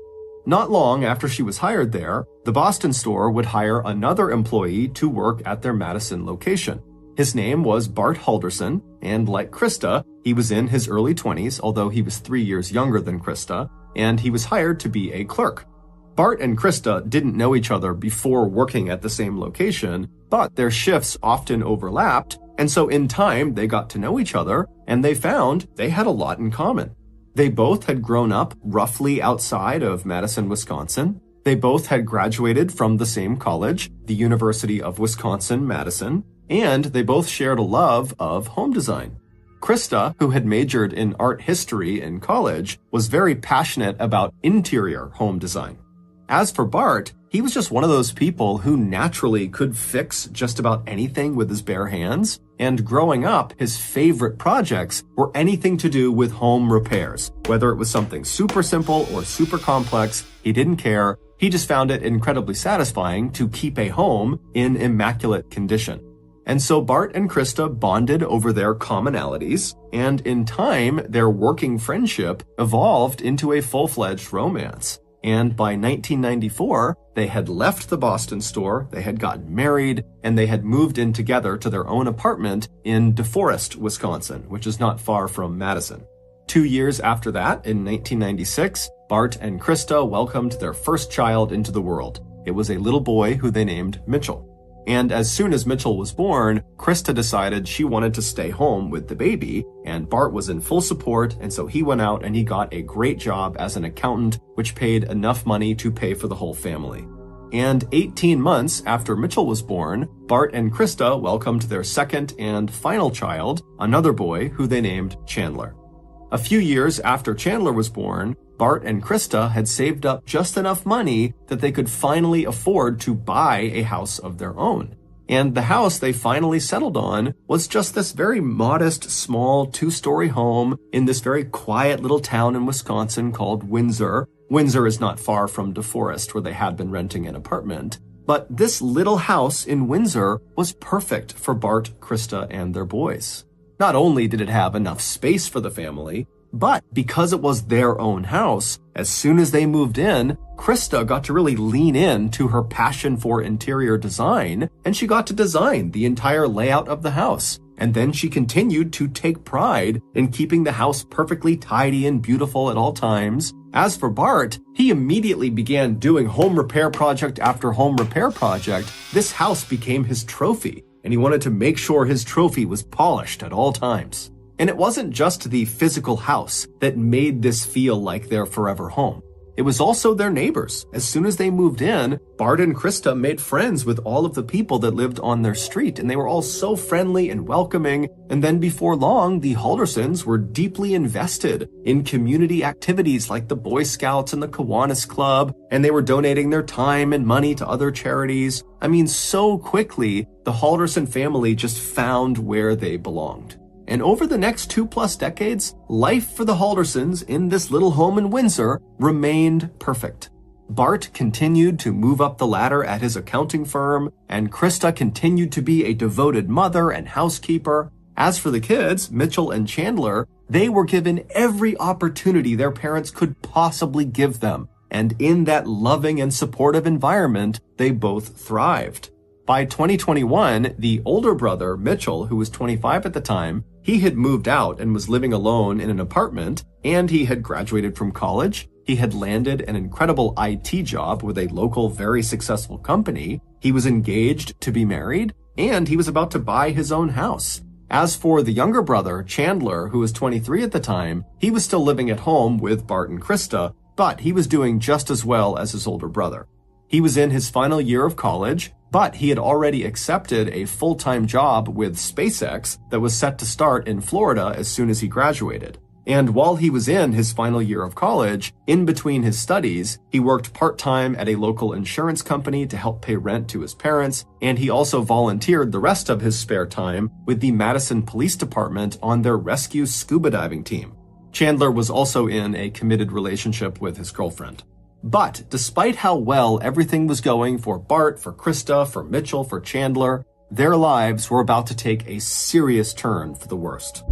Not long after she was hired there, the Boston Store would hire another employee to work at their Madison location. His name was Bart Halderson, and like Krista, he was in his early 20s, although he was 3 years younger than Krista, and he was hired to be a clerk. Bart and Krista didn't know each other before working at the same location, but their shifts often overlapped, and so in time they got to know each other, and they found they had a lot in common. They both had grown up roughly outside of Madison, Wisconsin. They both had graduated from the same college, the University of Wisconsin-Madison, and they both shared a love of home design. Krista, who had majored in art history in college, was very passionate about interior home design. As for Bart, He was just one of those people who naturally could fix just about anything with his bare hands. And growing up, his favorite projects were anything to do with home repairs. Whether it was something super simple or super complex, he didn't care. He just found it incredibly satisfying to keep a home in immaculate condition. And so Bart and Krista bonded over their commonalities, and in time, their working friendship evolved into a full-fledged romance. And by 1994, they had left the Boston store, they had gotten married, and they had moved in together to their own apartment in DeForest, Wisconsin, which is not far from Madison. 2 years after that, in 1996, Bart and Krista welcomed their first child into the world. It was a little boy who they named Mitchell. And as soon as Mitchell was born, Krista decided she wanted to stay home with the baby, and Bart was in full support, and so he went out and he got a great job as an accountant, which paid enough money to pay for the whole family. And 18 months after Mitchell was born, Bart and Krista welcomed their second and final child, another boy who they named Chandler. A few years after Chandler was born, Bart and Krista had saved up just enough money that they could finally afford to buy a house of their own. And the house they finally settled on was just this very modest, small 2-story home in this very quiet little town in Wisconsin called Windsor. Windsor is not far from DeForest, where they had been renting an apartment. But this little house in Windsor was perfect for Bart, Krista, and their boys. Not only did it have enough space for the family, but because it was their own house, as soon as they moved in, Krista got to really lean in to her passion for interior design, and she got to design the entire layout of the house. And then she continued to take pride in keeping the house perfectly tidy and beautiful at all times. As for Bart, he immediately began doing home repair project after home repair project. This house became his trophy, and he wanted to make sure his trophy was polished at all times. And it wasn't just the physical house that made this feel like their forever home. It was also their neighbors. As soon as they moved in, Bart and Krista made friends with all of the people that lived on their street, and they were all so friendly and welcoming. And then before long, the Haldersons were deeply invested in community activities like the Boy Scouts and the Kiwanis Club, and they were donating their time and money to other charities. I mean, so quickly, the Halderson family just found where they belonged. And over the next 2+ decades, life for the Haldersons in this little home in Windsor remained perfect. Bart continued to move up the ladder at his accounting firm, and Krista continued to be a devoted mother and housekeeper. As for the kids, Mitchell and Chandler, they were given every opportunity their parents could possibly give them. And in that loving and supportive environment, they both thrived. By 2021, the older brother, Mitchell, who was 25 at the time, he had moved out and was living alone in an apartment, and he had graduated from college. He had landed an incredible IT job with a local, very successful company. He was engaged to be married, and he was about to buy his own house. As for the younger brother, Chandler, who was 23 at the time, he was still living at home with Bart and Krista, but he was doing just as well as his older brother. He was in his final year of college, but he had already accepted a full-time job with SpaceX that was set to start in Florida as soon as he graduated. And while he was in his final year of college, in between his studies, he worked part-time at a local insurance company to help pay rent to his parents, and he also volunteered the rest of his spare time with the Madison Police Department on their rescue scuba diving team. Chandler was also in a committed relationship with his girlfriend. But despite how well everything was going for Bart, for Krista, for Mitchell, for Chandler, their lives were about to take a serious turn for the worst.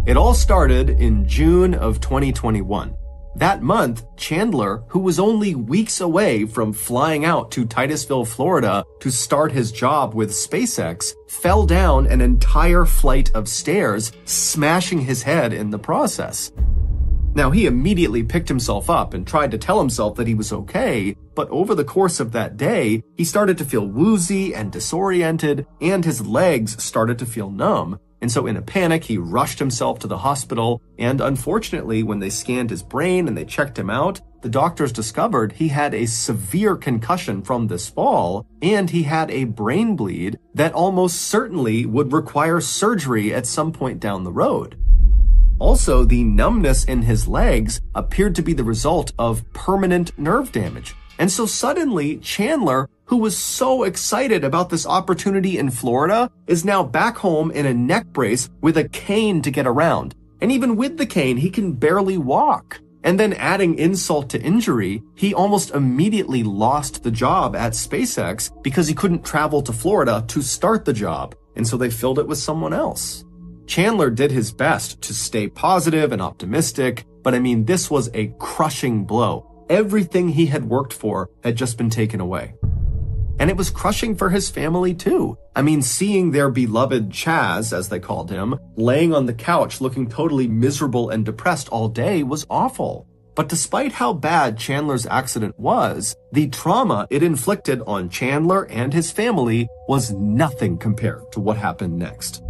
It all started in June of 2021. That month, Chandler, who was only weeks away from flying out to Titusville, Florida to start his job with SpaceX, fell down an entire flight of stairs, smashing his head in the process. Now, he immediately picked himself up and tried to tell himself that he was okay, but over the course of that day, he started to feel woozy and disoriented, and his legs started to feel numb. And so in a panic, he rushed himself to the hospital, and unfortunately, when they scanned his brain and they checked him out, the doctors discovered he had a severe concussion from this fall, and he had a brain bleed that almost certainly would require surgery at some point down the road. Also, the numbness in his legs appeared to be the result of permanent nerve damage. And so suddenly, Chandler, who was so excited about this opportunity in Florida, is now back home in a neck brace with a cane to get around. And even with the cane, he can barely walk. And then adding insult to injury, he almost immediately lost the job at SpaceX because he couldn't travel to Florida to start the job. And so they filled it with someone else. Chandler did his best to stay positive and optimistic, but I mean, this was a crushing blow. Everything he had worked for had just been taken away. And it was crushing for his family too. I mean, seeing their beloved Chaz, as they called him, laying on the couch looking totally miserable and depressed all day was awful. But despite how bad Chandler's accident was, the trauma it inflicted on Chandler and his family was nothing compared to what happened next.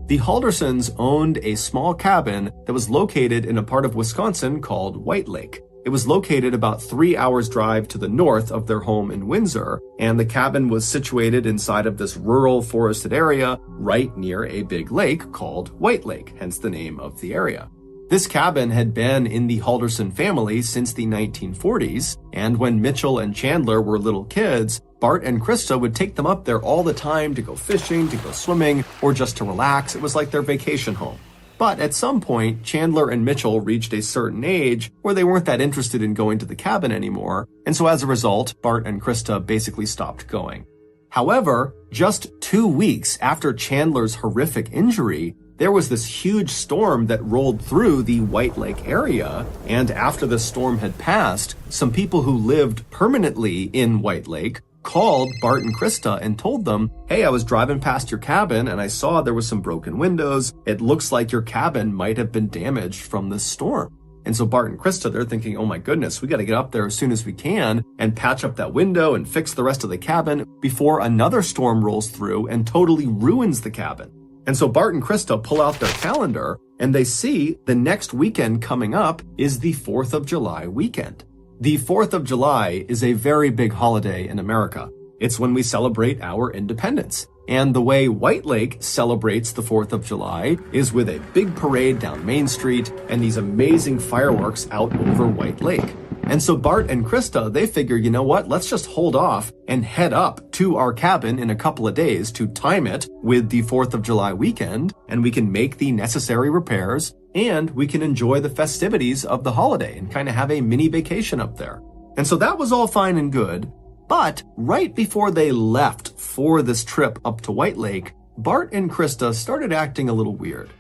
The Haldersons owned a small cabin that was located in a part of Wisconsin called White Lake. It was located about 3 hours drive to the north of their home in Windsor, and the cabin was situated inside of this rural forested area right near a big lake called White Lake, hence the name of the area. This cabin had been in the Halderson family since the 1940s, and when Mitchell and Chandler were little kids, Bart and Krista would take them up there all the time to go fishing, to go swimming, or just to relax. It was like their vacation home. But at some point, Chandler and Mitchell reached a certain age where they weren't that interested in going to the cabin anymore, and so as a result, Bart and Krista basically stopped going. However, just 2 weeks after Chandler's horrific injury, there was this huge storm that rolled through the White Lake area, and after the storm had passed, some people who lived permanently in White Lake called Bart and Krista and told them, hey, I was driving past your cabin and I saw there was some broken windows. It looks like your cabin might have been damaged from this storm. And so Bart and Krista, they're thinking, oh my goodness, we got to get up there as soon as we can and patch up that window and fix the rest of the cabin before another storm rolls through and totally ruins the cabin. And so Bart and Krista pull out their calendar and they see the next weekend coming up is the 4th of July weekend. The 4th of July is a very big holiday in America. It's when we celebrate our independence. And the way White Lake celebrates the 4th of July is with a big parade down Main Street and these amazing fireworks out over White Lake. And so Bart and Krista, they figure, you know what, let's just hold off and head up to our cabin in a couple of days to time it with the 4th of July weekend, and we can make the necessary repairs, and we can enjoy the festivities of the holiday and kind of have a mini vacation up there. And so that was all fine and good, but right before they left for this trip up to White Lake, Bart and Krista started acting a little weird.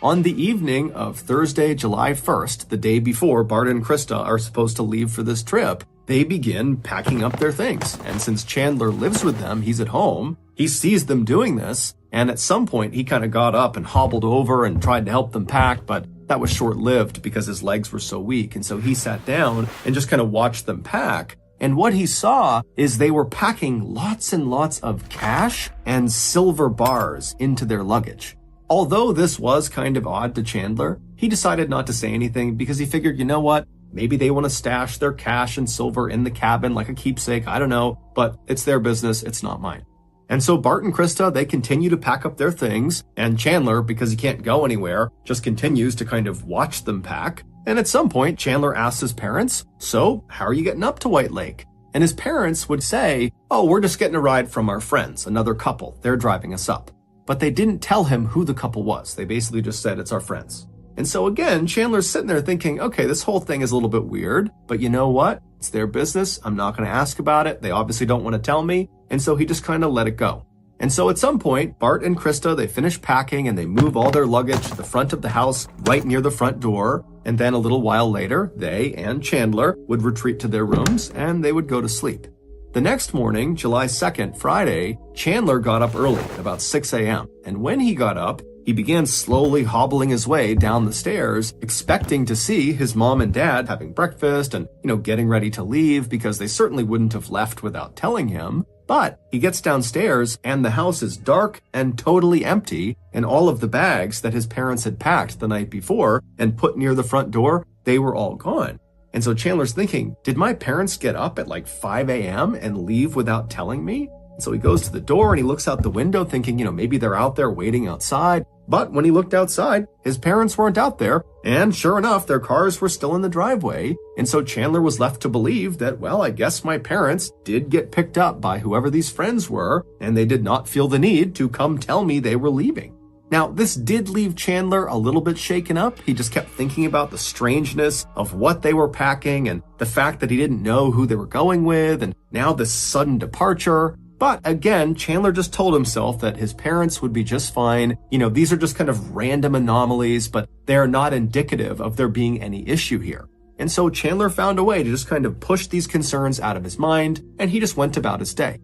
On the evening of Thursday, July 1st, the day before Bart and Krista are supposed to leave for this trip, they begin packing up their things. And since Chandler lives with them, he's at home, he sees them doing this, and at some point he kind of got up and hobbled over and tried to help them pack, but that was short-lived because his legs were so weak. And so he sat down and just kind of watched them pack. And what he saw is they were packing lots and lots of cash and silver bars into their luggage. Although this was kind of odd to Chandler, he decided not to say anything because he figured, you know what, maybe they want to stash their cash and silver in the cabin like a keepsake, I don't know, but it's their business, it's not mine. And so Bart and Krista, they continue to pack up their things, and Chandler, because he can't go anywhere, just continues to kind of watch them pack. And at some point, Chandler asks his parents, so how are you getting up to White Lake? And his parents would say, oh, we're just getting a ride from our friends, another couple, they're driving us up. But they didn't tell him who the couple was. They basically just said, it's our friends. And so again, Chandler's sitting there thinking, okay, this whole thing is a little bit weird, but you know what? It's their business. I'm not going to ask about it. They obviously don't want to tell me. And so he just kind of let it go. And so at some point, Bart and Krista, they finish packing and they move all their luggage to the front of the house right near the front door. And then a little while later, they and Chandler would retreat to their rooms and they would go to sleep. The next morning, July 2nd, Friday, Chandler got up early, at about 6 a.m. And when he got up, he began slowly hobbling his way down the stairs, expecting to see his mom and dad having breakfast and, getting ready to leave because they certainly wouldn't have left without telling him. But he gets downstairs and the house is dark and totally empty, and all of the bags that his parents had packed the night before and put near the front door, they were all gone. And so Chandler's thinking, did my parents get up at like 5 a.m. and leave without telling me? And so he goes to the door and he looks out the window thinking, maybe they're out there waiting outside. But when he looked outside, his parents weren't out there, and sure enough, their cars were still in the driveway. And so Chandler was left to believe that, well, I guess my parents did get picked up by whoever these friends were, and they did not feel the need to come tell me they were leaving. Now, this did leave Chandler a little bit shaken up. He just kept thinking about the strangeness of what they were packing and the fact that he didn't know who they were going with, and now this sudden departure. But again, Chandler just told himself that his parents would be just fine. These are just kind of random anomalies, but they are not indicative of there being any issue here. And so Chandler found a way to just kind of push these concerns out of his mind, and he just went about his day.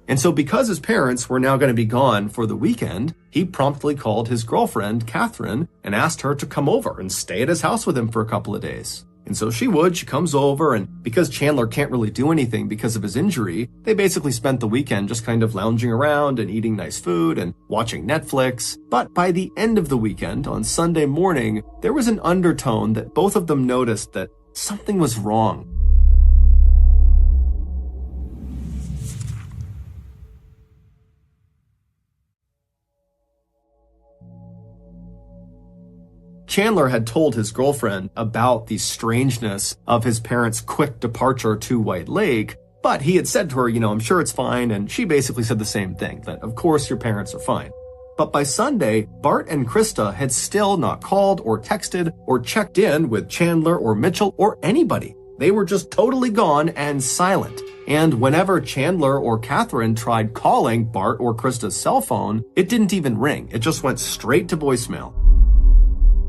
And so because his parents were now going to be gone for the weekend, he promptly called his girlfriend, Catherine, and asked her to come over and stay at his house with him for a couple of days. And so she comes over, and because Chandler can't really do anything because of his injury, they basically spent the weekend just kind of lounging around and eating nice food and watching Netflix. But by the end of the weekend, on Sunday morning, there was an undertone that both of them noticed that something was wrong. Chandler had told his girlfriend about the strangeness of his parents' quick departure to White Lake, but he had said to her, I'm sure it's fine, and she basically said the same thing, that of course your parents are fine. But by Sunday, Bart and Krista had still not called or texted or checked in with Chandler or Mitchell or anybody. They were just totally gone and silent. And whenever Chandler or Catherine tried calling Bart or Krista's cell phone, it didn't even ring. It just went straight to voicemail.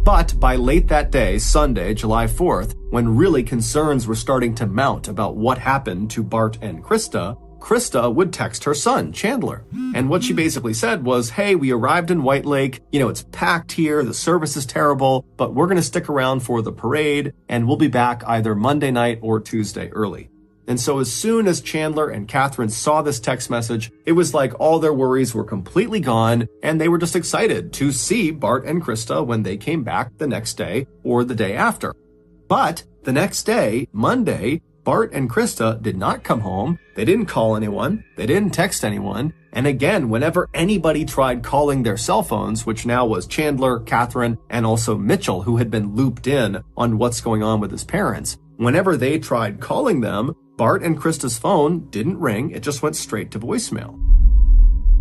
But by late that day, Sunday, July 4th, when really concerns were starting to mount about what happened to Bart and Krista, Krista would text her son, Chandler. And what she basically said was, hey, we arrived in White Lake, it's packed here, the service is terrible, but we're going to stick around for the parade, and we'll be back either Monday night or Tuesday early. And so as soon as Chandler and Catherine saw this text message, it was like all their worries were completely gone, and they were just excited to see Bart and Krista when they came back the next day or the day after. But the next day, Monday, Bart and Krista did not come home. They didn't call anyone. They didn't text anyone. And again, whenever anybody tried calling their cell phones, which now was Chandler, Catherine, and also Mitchell, who had been looped in on what's going on with his parents, whenever they tried calling them, Bart and Krista's phone didn't ring, it just went straight to voicemail.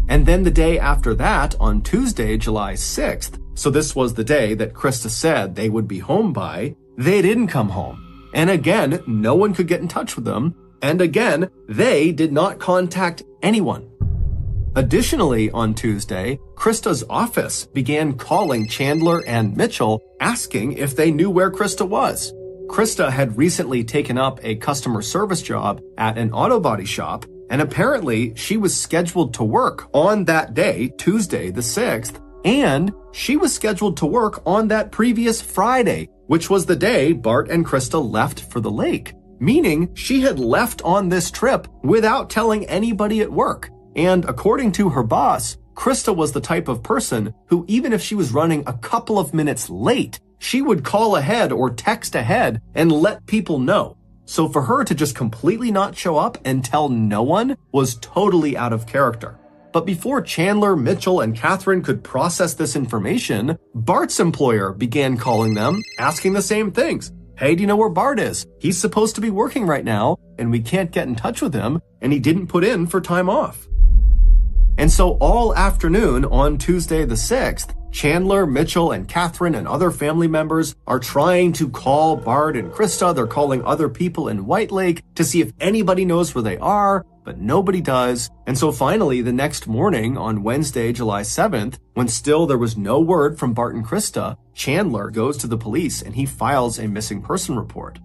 And then the day after that, on Tuesday, July 6th, so this was the day that Krista said they would be home by, they didn't come home. And again, no one could get in touch with them, and again, they did not contact anyone. Additionally, on Tuesday, Krista's office began calling Chandler and Mitchell, asking if they knew where Krista was. Krista had recently taken up a customer service job at an auto body shop, and apparently she was scheduled to work on that day, Tuesday the 6th, and she was scheduled to work on that previous Friday, which was the day Bart and Krista left for the lake, meaning she had left on this trip without telling anybody at work. And according to her boss, Krista was the type of person who, even if she was running a couple of minutes late, she would call ahead or text ahead and let people know. So for her to just completely not show up and tell no one was totally out of character. But before Chandler, Mitchell, and Catherine could process this information, Bart's employer began calling them, asking the same things. Hey, do you know where Bart is? He's supposed to be working right now, and we can't get in touch with him, and he didn't put in for time off. And so all afternoon on Tuesday the 6th, Chandler, Mitchell, and Catherine and other family members are trying to call Bart and Krista. They're calling other people in White Lake to see if anybody knows where they are, but nobody does. And so finally, the next morning on Wednesday, July 7th, when still there was no word from Bart and Krista, Chandler goes to the police and he files a missing person report.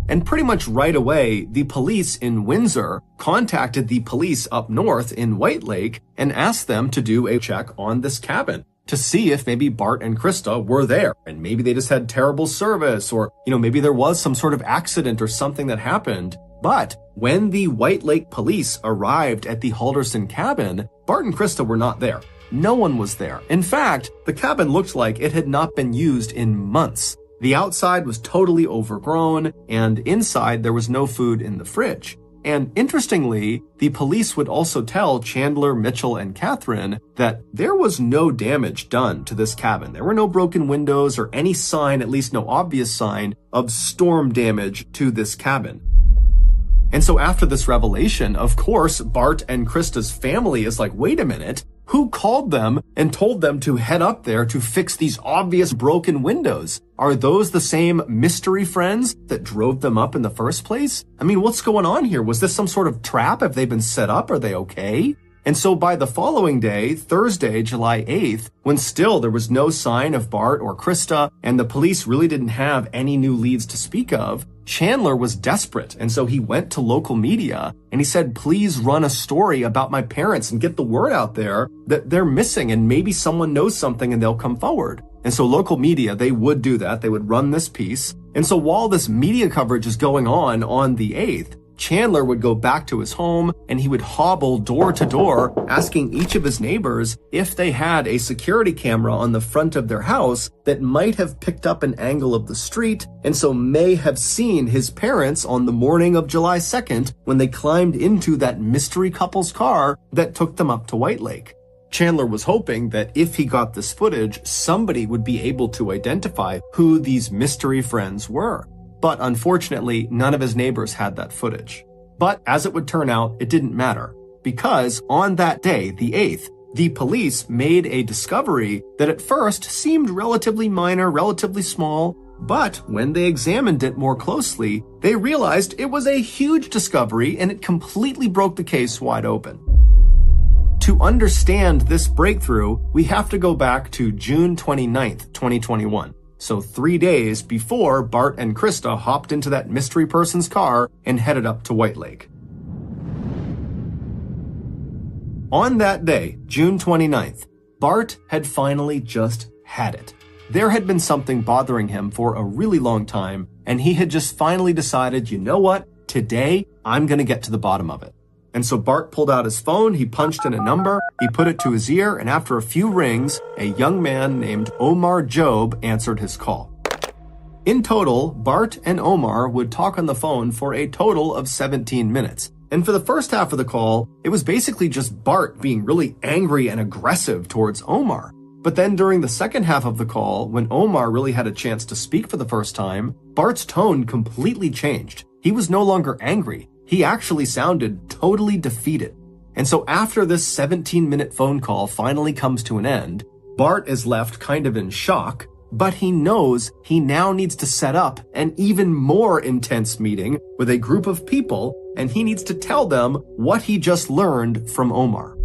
And pretty much right away, the police in Windsor contacted the police up north in White Lake and asked them to do a check on this cabin to see if maybe Bart and Krista were there. And maybe they just had terrible service, or, maybe there was some sort of accident or something that happened. But when the White Lake police arrived at the Halderson cabin, Bart and Krista were not there. No one was there. In fact, the cabin looked like it had not been used in months. The outside was totally overgrown, and inside there was no food in the fridge. And interestingly, the police would also tell Chandler, Mitchell, and Catherine that there was no damage done to this cabin. There were no broken windows or any sign, at least no obvious sign, of storm damage to this cabin. And so after this revelation, of course, Bart and Krista's family is like, wait a minute, who called them and told them to head up there to fix these obvious broken windows? Are those the same mystery friends that drove them up in the first place? I mean, what's going on here? Was this some sort of trap? Have they been set up? Are they okay? And so by the following day, Thursday, July 8th, when still there was no sign of Bart or Krista, and the police really didn't have any new leads to speak of, Chandler was desperate, and so he went to local media and he said, please run a story about my parents and get the word out there that they're missing and maybe someone knows something and they'll come forward. And so local media, they would do that. They would run this piece. And so while this media coverage is going on the 8th, Chandler would go back to his home and he would hobble door to door asking each of his neighbors if they had a security camera on the front of their house that might have picked up an angle of the street and so may have seen his parents on the morning of July 2nd when they climbed into that mystery couple's car that took them up to White Lake. Chandler was hoping that if he got this footage, somebody would be able to identify who these mystery friends were. But unfortunately, none of his neighbors had that footage. But as it would turn out, it didn't matter, because on that day, the 8th, the police made a discovery that at first seemed relatively minor, relatively small, but when they examined it more closely, they realized it was a huge discovery and it completely broke the case wide open. To understand this breakthrough, we have to go back to June 29th, 2021. So 3 days before Bart and Krista hopped into that mystery person's car and headed up to White Lake. On that day, June 29th, Bart had finally just had it. There had been something bothering him for a really long time, and he had just finally decided, you know what, today I'm gonna get to the bottom of it. And so Bart pulled out his phone, he punched in a number, he put it to his ear, and after a few rings, a young man named Omar Job answered his call. In total, Bart and Omar would talk on the phone for a total of 17 minutes. And for the first half of the call, it was basically just Bart being really angry and aggressive towards Omar. But then during the second half of the call, when Omar really had a chance to speak for the first time, Bart's tone completely changed. He was no longer angry. He actually sounded totally defeated. And so after this 17-minute phone call finally comes to an end, Bart is left kind of in shock, but he knows he now needs to set up an even more intense meeting with a group of people, and he needs to tell them what he just learned from Omar.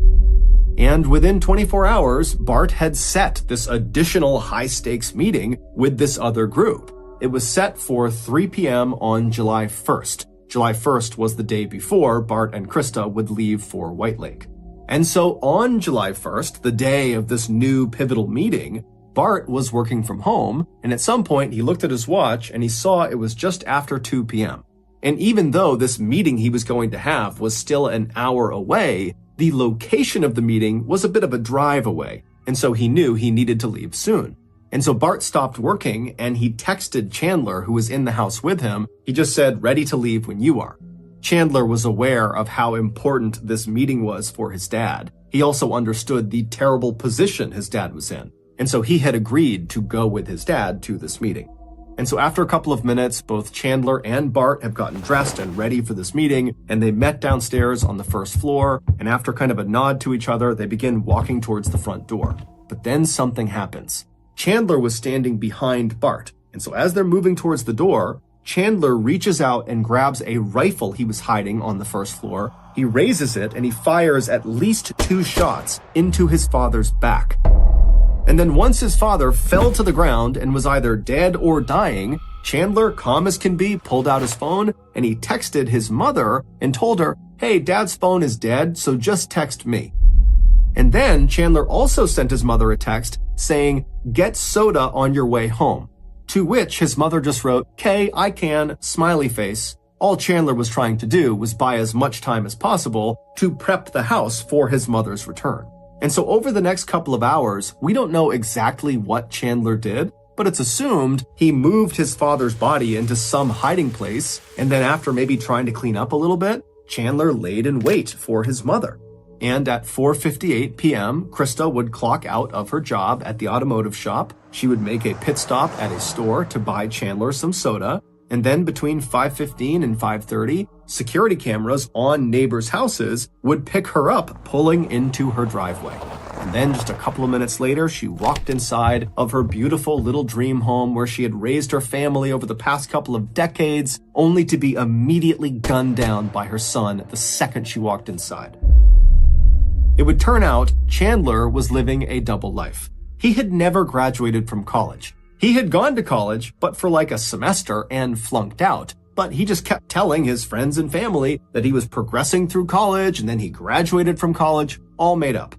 And within 24 hours, Bart had set this additional high-stakes meeting with this other group. It was set for 3 p.m. on July 1st. July 1st was the day before Bart and Krista would leave for White Lake. And so on July 1st, the day of this new pivotal meeting, Bart was working from home, and at some point he looked at his watch and he saw it was just after 2 p.m. And even though this meeting he was going to have was still an hour away, the location of the meeting was a bit of a drive away, and so he knew he needed to leave soon. And so Bart stopped working and he texted Chandler, who was in the house with him. He just said, ready to leave when you are. Chandler was aware of how important this meeting was for his dad. He also understood the terrible position his dad was in. And so he had agreed to go with his dad to this meeting. And so after a couple of minutes, both Chandler and Bart have gotten dressed and ready for this meeting, and they met downstairs on the first floor, and after kind of a nod to each other, they begin walking towards the front door. But then something happens. Chandler was standing behind Bart, and so as they're moving towards the door, Chandler reaches out and grabs a rifle he was hiding on the first floor. He raises it and he fires at least 2 shots into his father's back. And then once his father fell to the ground and was either dead or dying, Chandler, calm as can be, pulled out his phone and he texted his mother and told her, hey, Dad's phone is dead, so just text me. And then Chandler also sent his mother a text saying, get soda on your way home. To which his mother just wrote, "'Kay, I can," smiley face. All Chandler was trying to do was buy as much time as possible to prep the house for his mother's return. And so over the next couple of hours, we don't know exactly what Chandler did, but it's assumed he moved his father's body into some hiding place, and then after maybe trying to clean up a little bit, Chandler laid in wait for his mother. And at 4:58 p.m., Krista would clock out of her job at the automotive shop. She would make a pit stop at a store to buy Chandler some soda. And then between 5:15 and 5:30, security cameras on neighbors' houses would pick her up pulling into her driveway. And then just a couple of minutes later, she walked inside of her beautiful little dream home where she had raised her family over the past couple of decades, only to be immediately gunned down by her son the second she walked inside. It would turn out Chandler was living a double life. He had never graduated from college. He had gone to college, but for like a semester and flunked out. But he just kept telling his friends and family that he was progressing through college and then he graduated from college, all made up.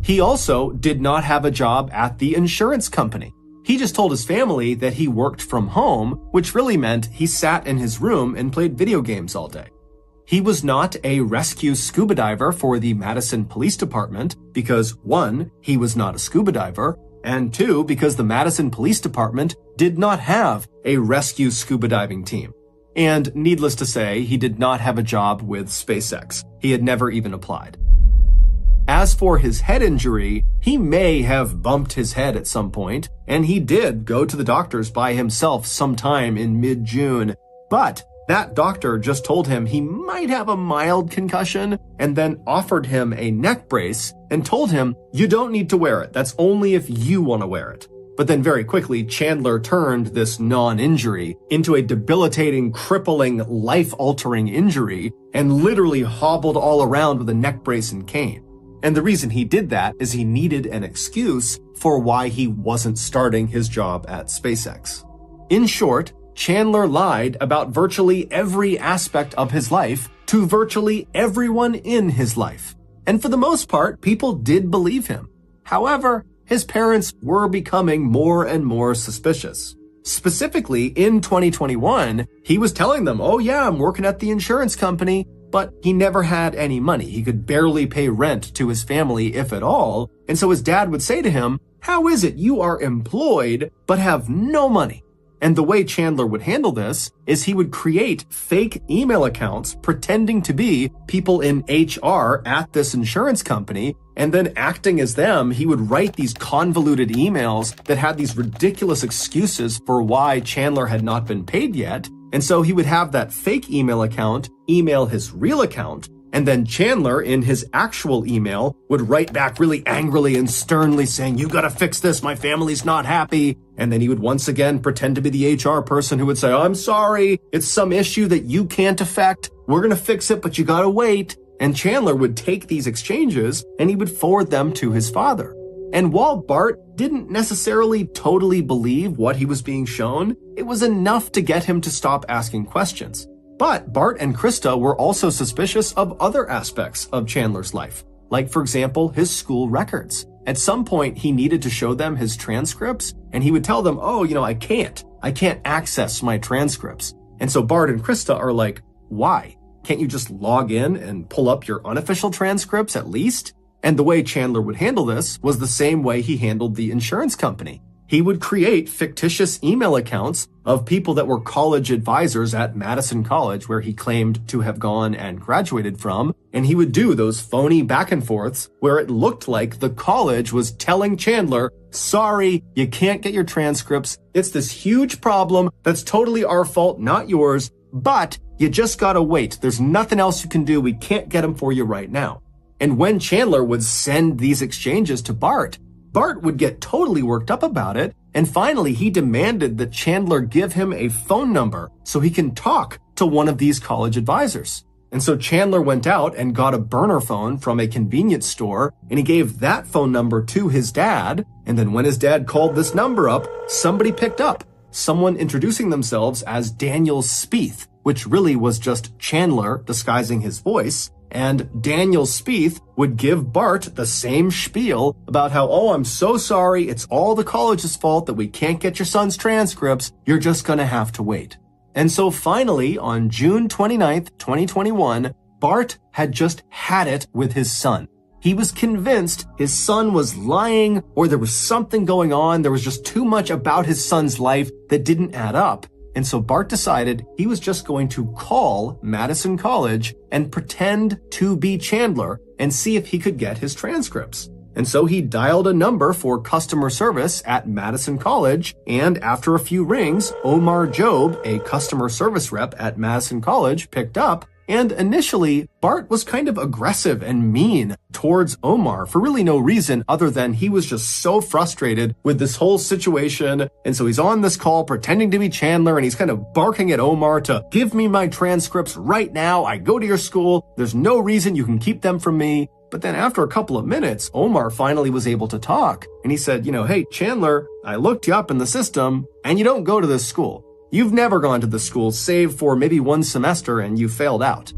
He also did not have a job at the insurance company. He just told his family that he worked from home, which really meant he sat in his room and played video games all day. He was not a rescue scuba diver for the Madison Police Department because 1, he was not a scuba diver, and 2, because the Madison Police Department did not have a rescue scuba diving team. And needless to say, he did not have a job with SpaceX. He had never even applied. As for his head injury, he may have bumped his head at some point, and he did go to the doctors by himself sometime in mid-June, but that doctor just told him he might have a mild concussion and then offered him a neck brace and told him, you don't need to wear it. That's only if you want to wear it. But then very quickly, Chandler turned this non-injury into a debilitating, crippling, life-altering injury and literally hobbled all around with a neck brace and cane. And the reason he did that is he needed an excuse for why he wasn't starting his job at SpaceX. In short, Chandler lied about virtually every aspect of his life to virtually everyone in his life. And for the most part, people did believe him. However, his parents were becoming more and more suspicious. Specifically, in 2021, he was telling them, oh yeah, I'm working at the insurance company, but he never had any money. He could barely pay rent to his family, if at all. And so his dad would say to him, how is it you are employed but have no money? And the way Chandler would handle this is he would create fake email accounts pretending to be people in HR at this insurance company, and then acting as them, he would write these convoluted emails that had these ridiculous excuses for why Chandler had not been paid yet. And so he would have that fake email account email his real account, and then Chandler, in his actual email, would write back really angrily and sternly saying, you gotta fix this, my family's not happy. And then he would once again pretend to be the HR person who would say, I'm sorry, it's some issue that you can't affect. We're gonna fix it, but you gotta wait. And Chandler would take these exchanges and he would forward them to his father. And while Bart didn't necessarily totally believe what he was being shown, it was enough to get him to stop asking questions. But Bart and Krista were also suspicious of other aspects of Chandler's life, like, for example, his school records. At some point, he needed to show them his transcripts, and he would tell them, oh, I can't access my transcripts. And so Bart and Krista are like, why? Can't you just log in and pull up your unofficial transcripts at least? And the way Chandler would handle this was the same way he handled the insurance company. He would create fictitious email accounts of people that were college advisors at Madison College, where he claimed to have gone and graduated from, and he would do those phony back and forths where it looked like the college was telling Chandler, sorry, you can't get your transcripts. It's this huge problem that's totally our fault, not yours, but you just gotta wait. There's nothing else you can do. We can't get them for you right now. And when Chandler would send these exchanges to Bart would get totally worked up about it, and finally he demanded that Chandler give him a phone number so he can talk to one of these college advisors. And so Chandler went out and got a burner phone from a convenience store, and he gave that phone number to his dad, and then when his dad called this number up, somebody picked up, someone introducing themselves as Daniel Spieth, which really was just Chandler disguising his voice. And Daniel Spieth would give Bart the same spiel about how, oh, I'm so sorry, it's all the college's fault that we can't get your son's transcripts, you're just gonna have to wait. And so finally, on June 29th, 2021, Bart had just had it with his son. He was convinced his son was lying or there was something going on, there was just too much about his son's life that didn't add up. And so Bart decided he was just going to call Madison College and pretend to be Chandler and see if he could get his transcripts. And so he dialed a number for customer service at Madison College, and after a few rings, Omar Job, a customer service rep at Madison College, picked up. And initially, Bart was kind of aggressive and mean towards Omar for really no reason other than he was just so frustrated with this whole situation. And so he's on this call pretending to be Chandler, and he's kind of barking at Omar to give me my transcripts right now. I go to your school. There's no reason you can keep them from me. But then after a couple of minutes, Omar finally was able to talk. And he said, hey, Chandler, I looked you up in the system and you don't go to this school. You've never gone to the school save for maybe one semester and you failed out.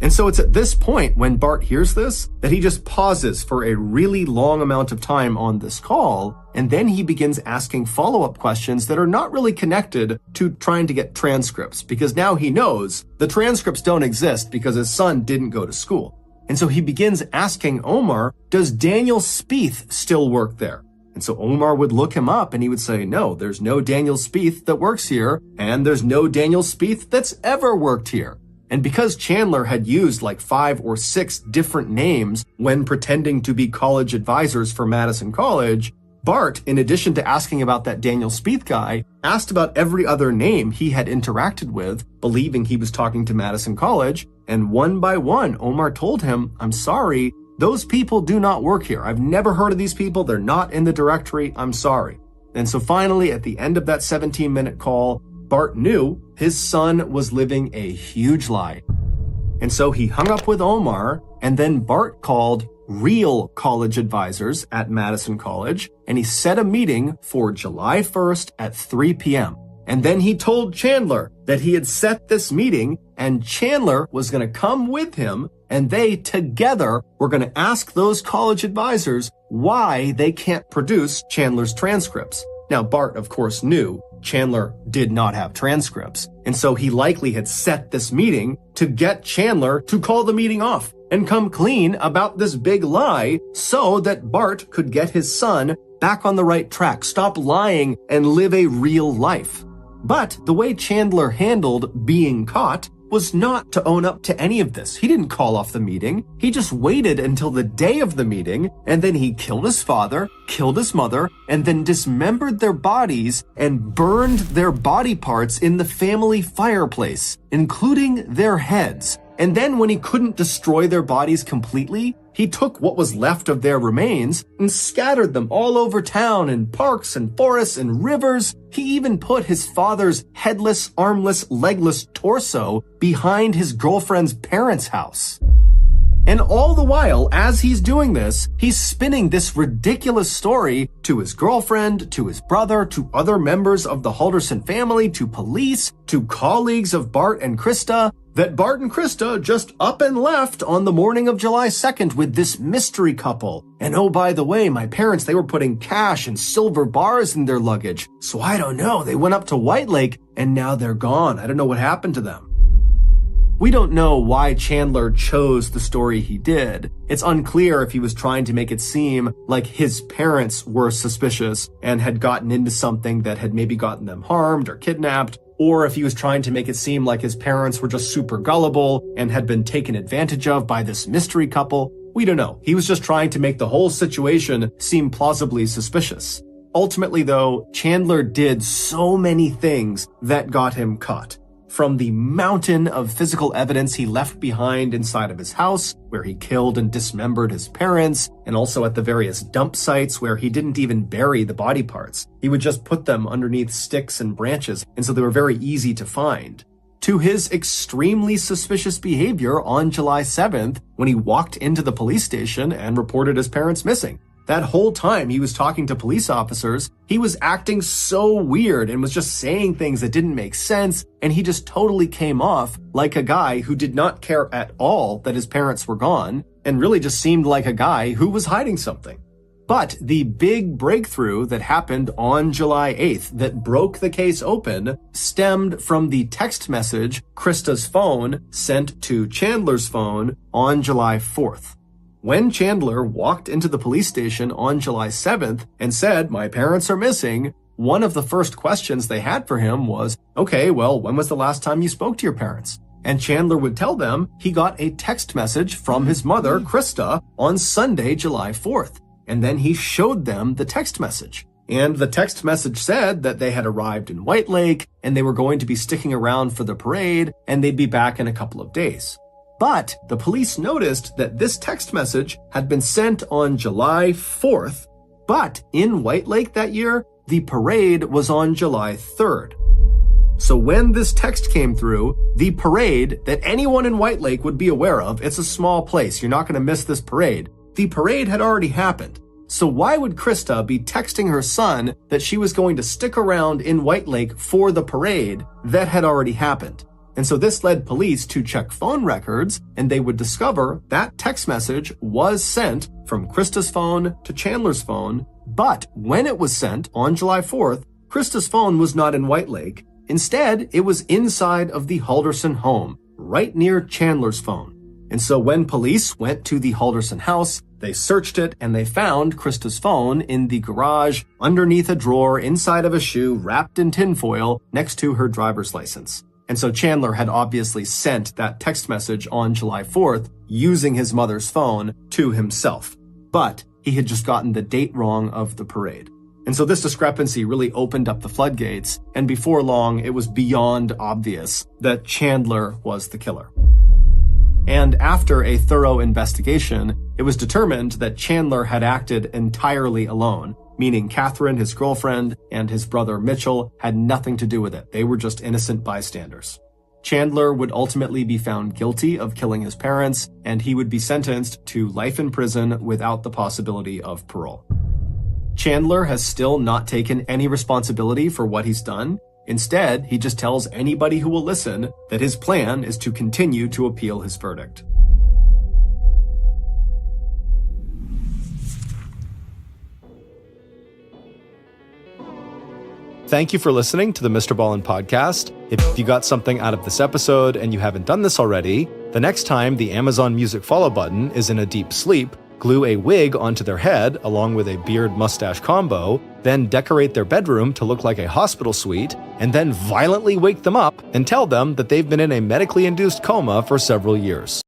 And so it's at this point when Bart hears this that he just pauses for a really long amount of time on this call, and then he begins asking follow-up questions that are not really connected to trying to get transcripts, because now he knows the transcripts don't exist because his son didn't go to school. And so he begins asking Omar, does Daniel Spieth still work there? And so Omar would look him up and he would say, no, there's no Daniel Spieth that works here, and there's no Daniel Spieth that's ever worked here. And because Chandler had used like 5 or 6 different names when pretending to be college advisors for Madison College, Bart, in addition to asking about that Daniel Spieth guy, asked about every other name he had interacted with, believing he was talking to Madison College, and one by one, Omar told him, I'm sorry, those people do not work here. I've never heard of these people. They're not in the directory. I'm sorry. And so finally, at the end of that 17-minute call, Bart knew his son was living a huge lie. And so he hung up with Omar, and then Bart called real college advisors at Madison College, and he set a meeting for July 1st at 3 p.m. And then he told Chandler that he had set this meeting, and Chandler was going to come with him, and they together were going to ask those college advisors why they can't produce Chandler's transcripts. Now, Bart, of course, knew Chandler did not have transcripts, and so he likely had set this meeting to get Chandler to call the meeting off and come clean about this big lie so that Bart could get his son back on the right track, stop lying, and live a real life. But the way Chandler handled being caught was not to own up to any of this. He didn't call off the meeting. He just waited until the day of the meeting, and then he killed his father, killed his mother, and then dismembered their bodies and burned their body parts in the family fireplace, including their heads. And then when he couldn't destroy their bodies completely, he took what was left of their remains and scattered them all over town in parks and forests and rivers. He even put his father's headless, armless, legless torso behind his girlfriend's parents' house. And all the while, as he's doing this, he's spinning this ridiculous story to his girlfriend, to his brother, to other members of the Halderson family, to police, to colleagues of Bart and Krista, that Bart and Krista just up and left on the morning of July 2nd with this mystery couple. And oh, by the way, my parents, they were putting cash and silver bars in their luggage. So I don't know, they went up to White Lake and now they're gone. I don't know what happened to them. We don't know why Chandler chose the story he did. It's unclear if he was trying to make it seem like his parents were suspicious and had gotten into something that had maybe gotten them harmed or kidnapped, or if he was trying to make it seem like his parents were just super gullible and had been taken advantage of by this mystery couple. We don't know. He was just trying to make the whole situation seem plausibly suspicious. Ultimately, though, Chandler did so many things that got him caught. From the mountain of physical evidence he left behind inside of his house, where he killed and dismembered his parents, and also at the various dump sites where he didn't even bury the body parts. He would just put them underneath sticks and branches, and so they were very easy to find. To his extremely suspicious behavior on July 7th, when he walked into the police station and reported his parents missing. That whole time he was talking to police officers, he was acting so weird and was just saying things that didn't make sense, and he just totally came off like a guy who did not care at all that his parents were gone, and really just seemed like a guy who was hiding something. But the big breakthrough that happened on July 8th that broke the case open stemmed from the text message Krista's phone sent to Chandler's phone on July 4th. When Chandler walked into the police station on July 7th and said, "My parents are missing," one of the first questions they had for him was, okay, well, when was the last time you spoke to your parents? And Chandler would tell them he got a text message from his mother, Krista, on Sunday, July 4th. And then he showed them the text message. And the text message said that they had arrived in White Lake and they were going to be sticking around for the parade and they'd be back in a couple of days. But the police noticed that this text message had been sent on July 4th, but in White Lake that year, the parade was on July 3rd. So when this text came through, the parade that anyone in White Lake would be aware of, it's a small place, you're not going to miss this parade. The parade had already happened. So why would Krista be texting her son that she was going to stick around in White Lake for the parade that had already happened? And so this led police to check phone records, and they would discover that text message was sent from Krista's phone to Chandler's phone. But when it was sent on July 4th, Krista's phone was not in White Lake. Instead, it was inside of the Halderson home, right near Chandler's phone. And so when police went to the Halderson house, they searched it and they found Krista's phone in the garage, underneath a drawer, inside of a shoe, wrapped in tinfoil, next to her driver's license. And so Chandler had obviously sent that text message on July 4th using his mother's phone to himself. But he had just gotten the date wrong of the parade. And so this discrepancy really opened up the floodgates, and before long, it was beyond obvious that Chandler was the killer. And after a thorough investigation, it was determined that Chandler had acted entirely alone, meaning Catherine, his girlfriend, and his brother Mitchell had nothing to do with it. They were just innocent bystanders. Chandler would ultimately be found guilty of killing his parents, and he would be sentenced to life in prison without the possibility of parole. Chandler has still not taken any responsibility for what he's done. Instead, he just tells anybody who will listen that his plan is to continue to appeal his verdict. Thank you for listening to the MrBallen podcast. If you got something out of this episode and you haven't done this already, the next time the Amazon Music follow button is in a deep sleep, glue a wig onto their head along with a beard-mustache combo, then decorate their bedroom to look like a hospital suite, and then violently wake them up and tell them that they've been in a medically induced coma for several years.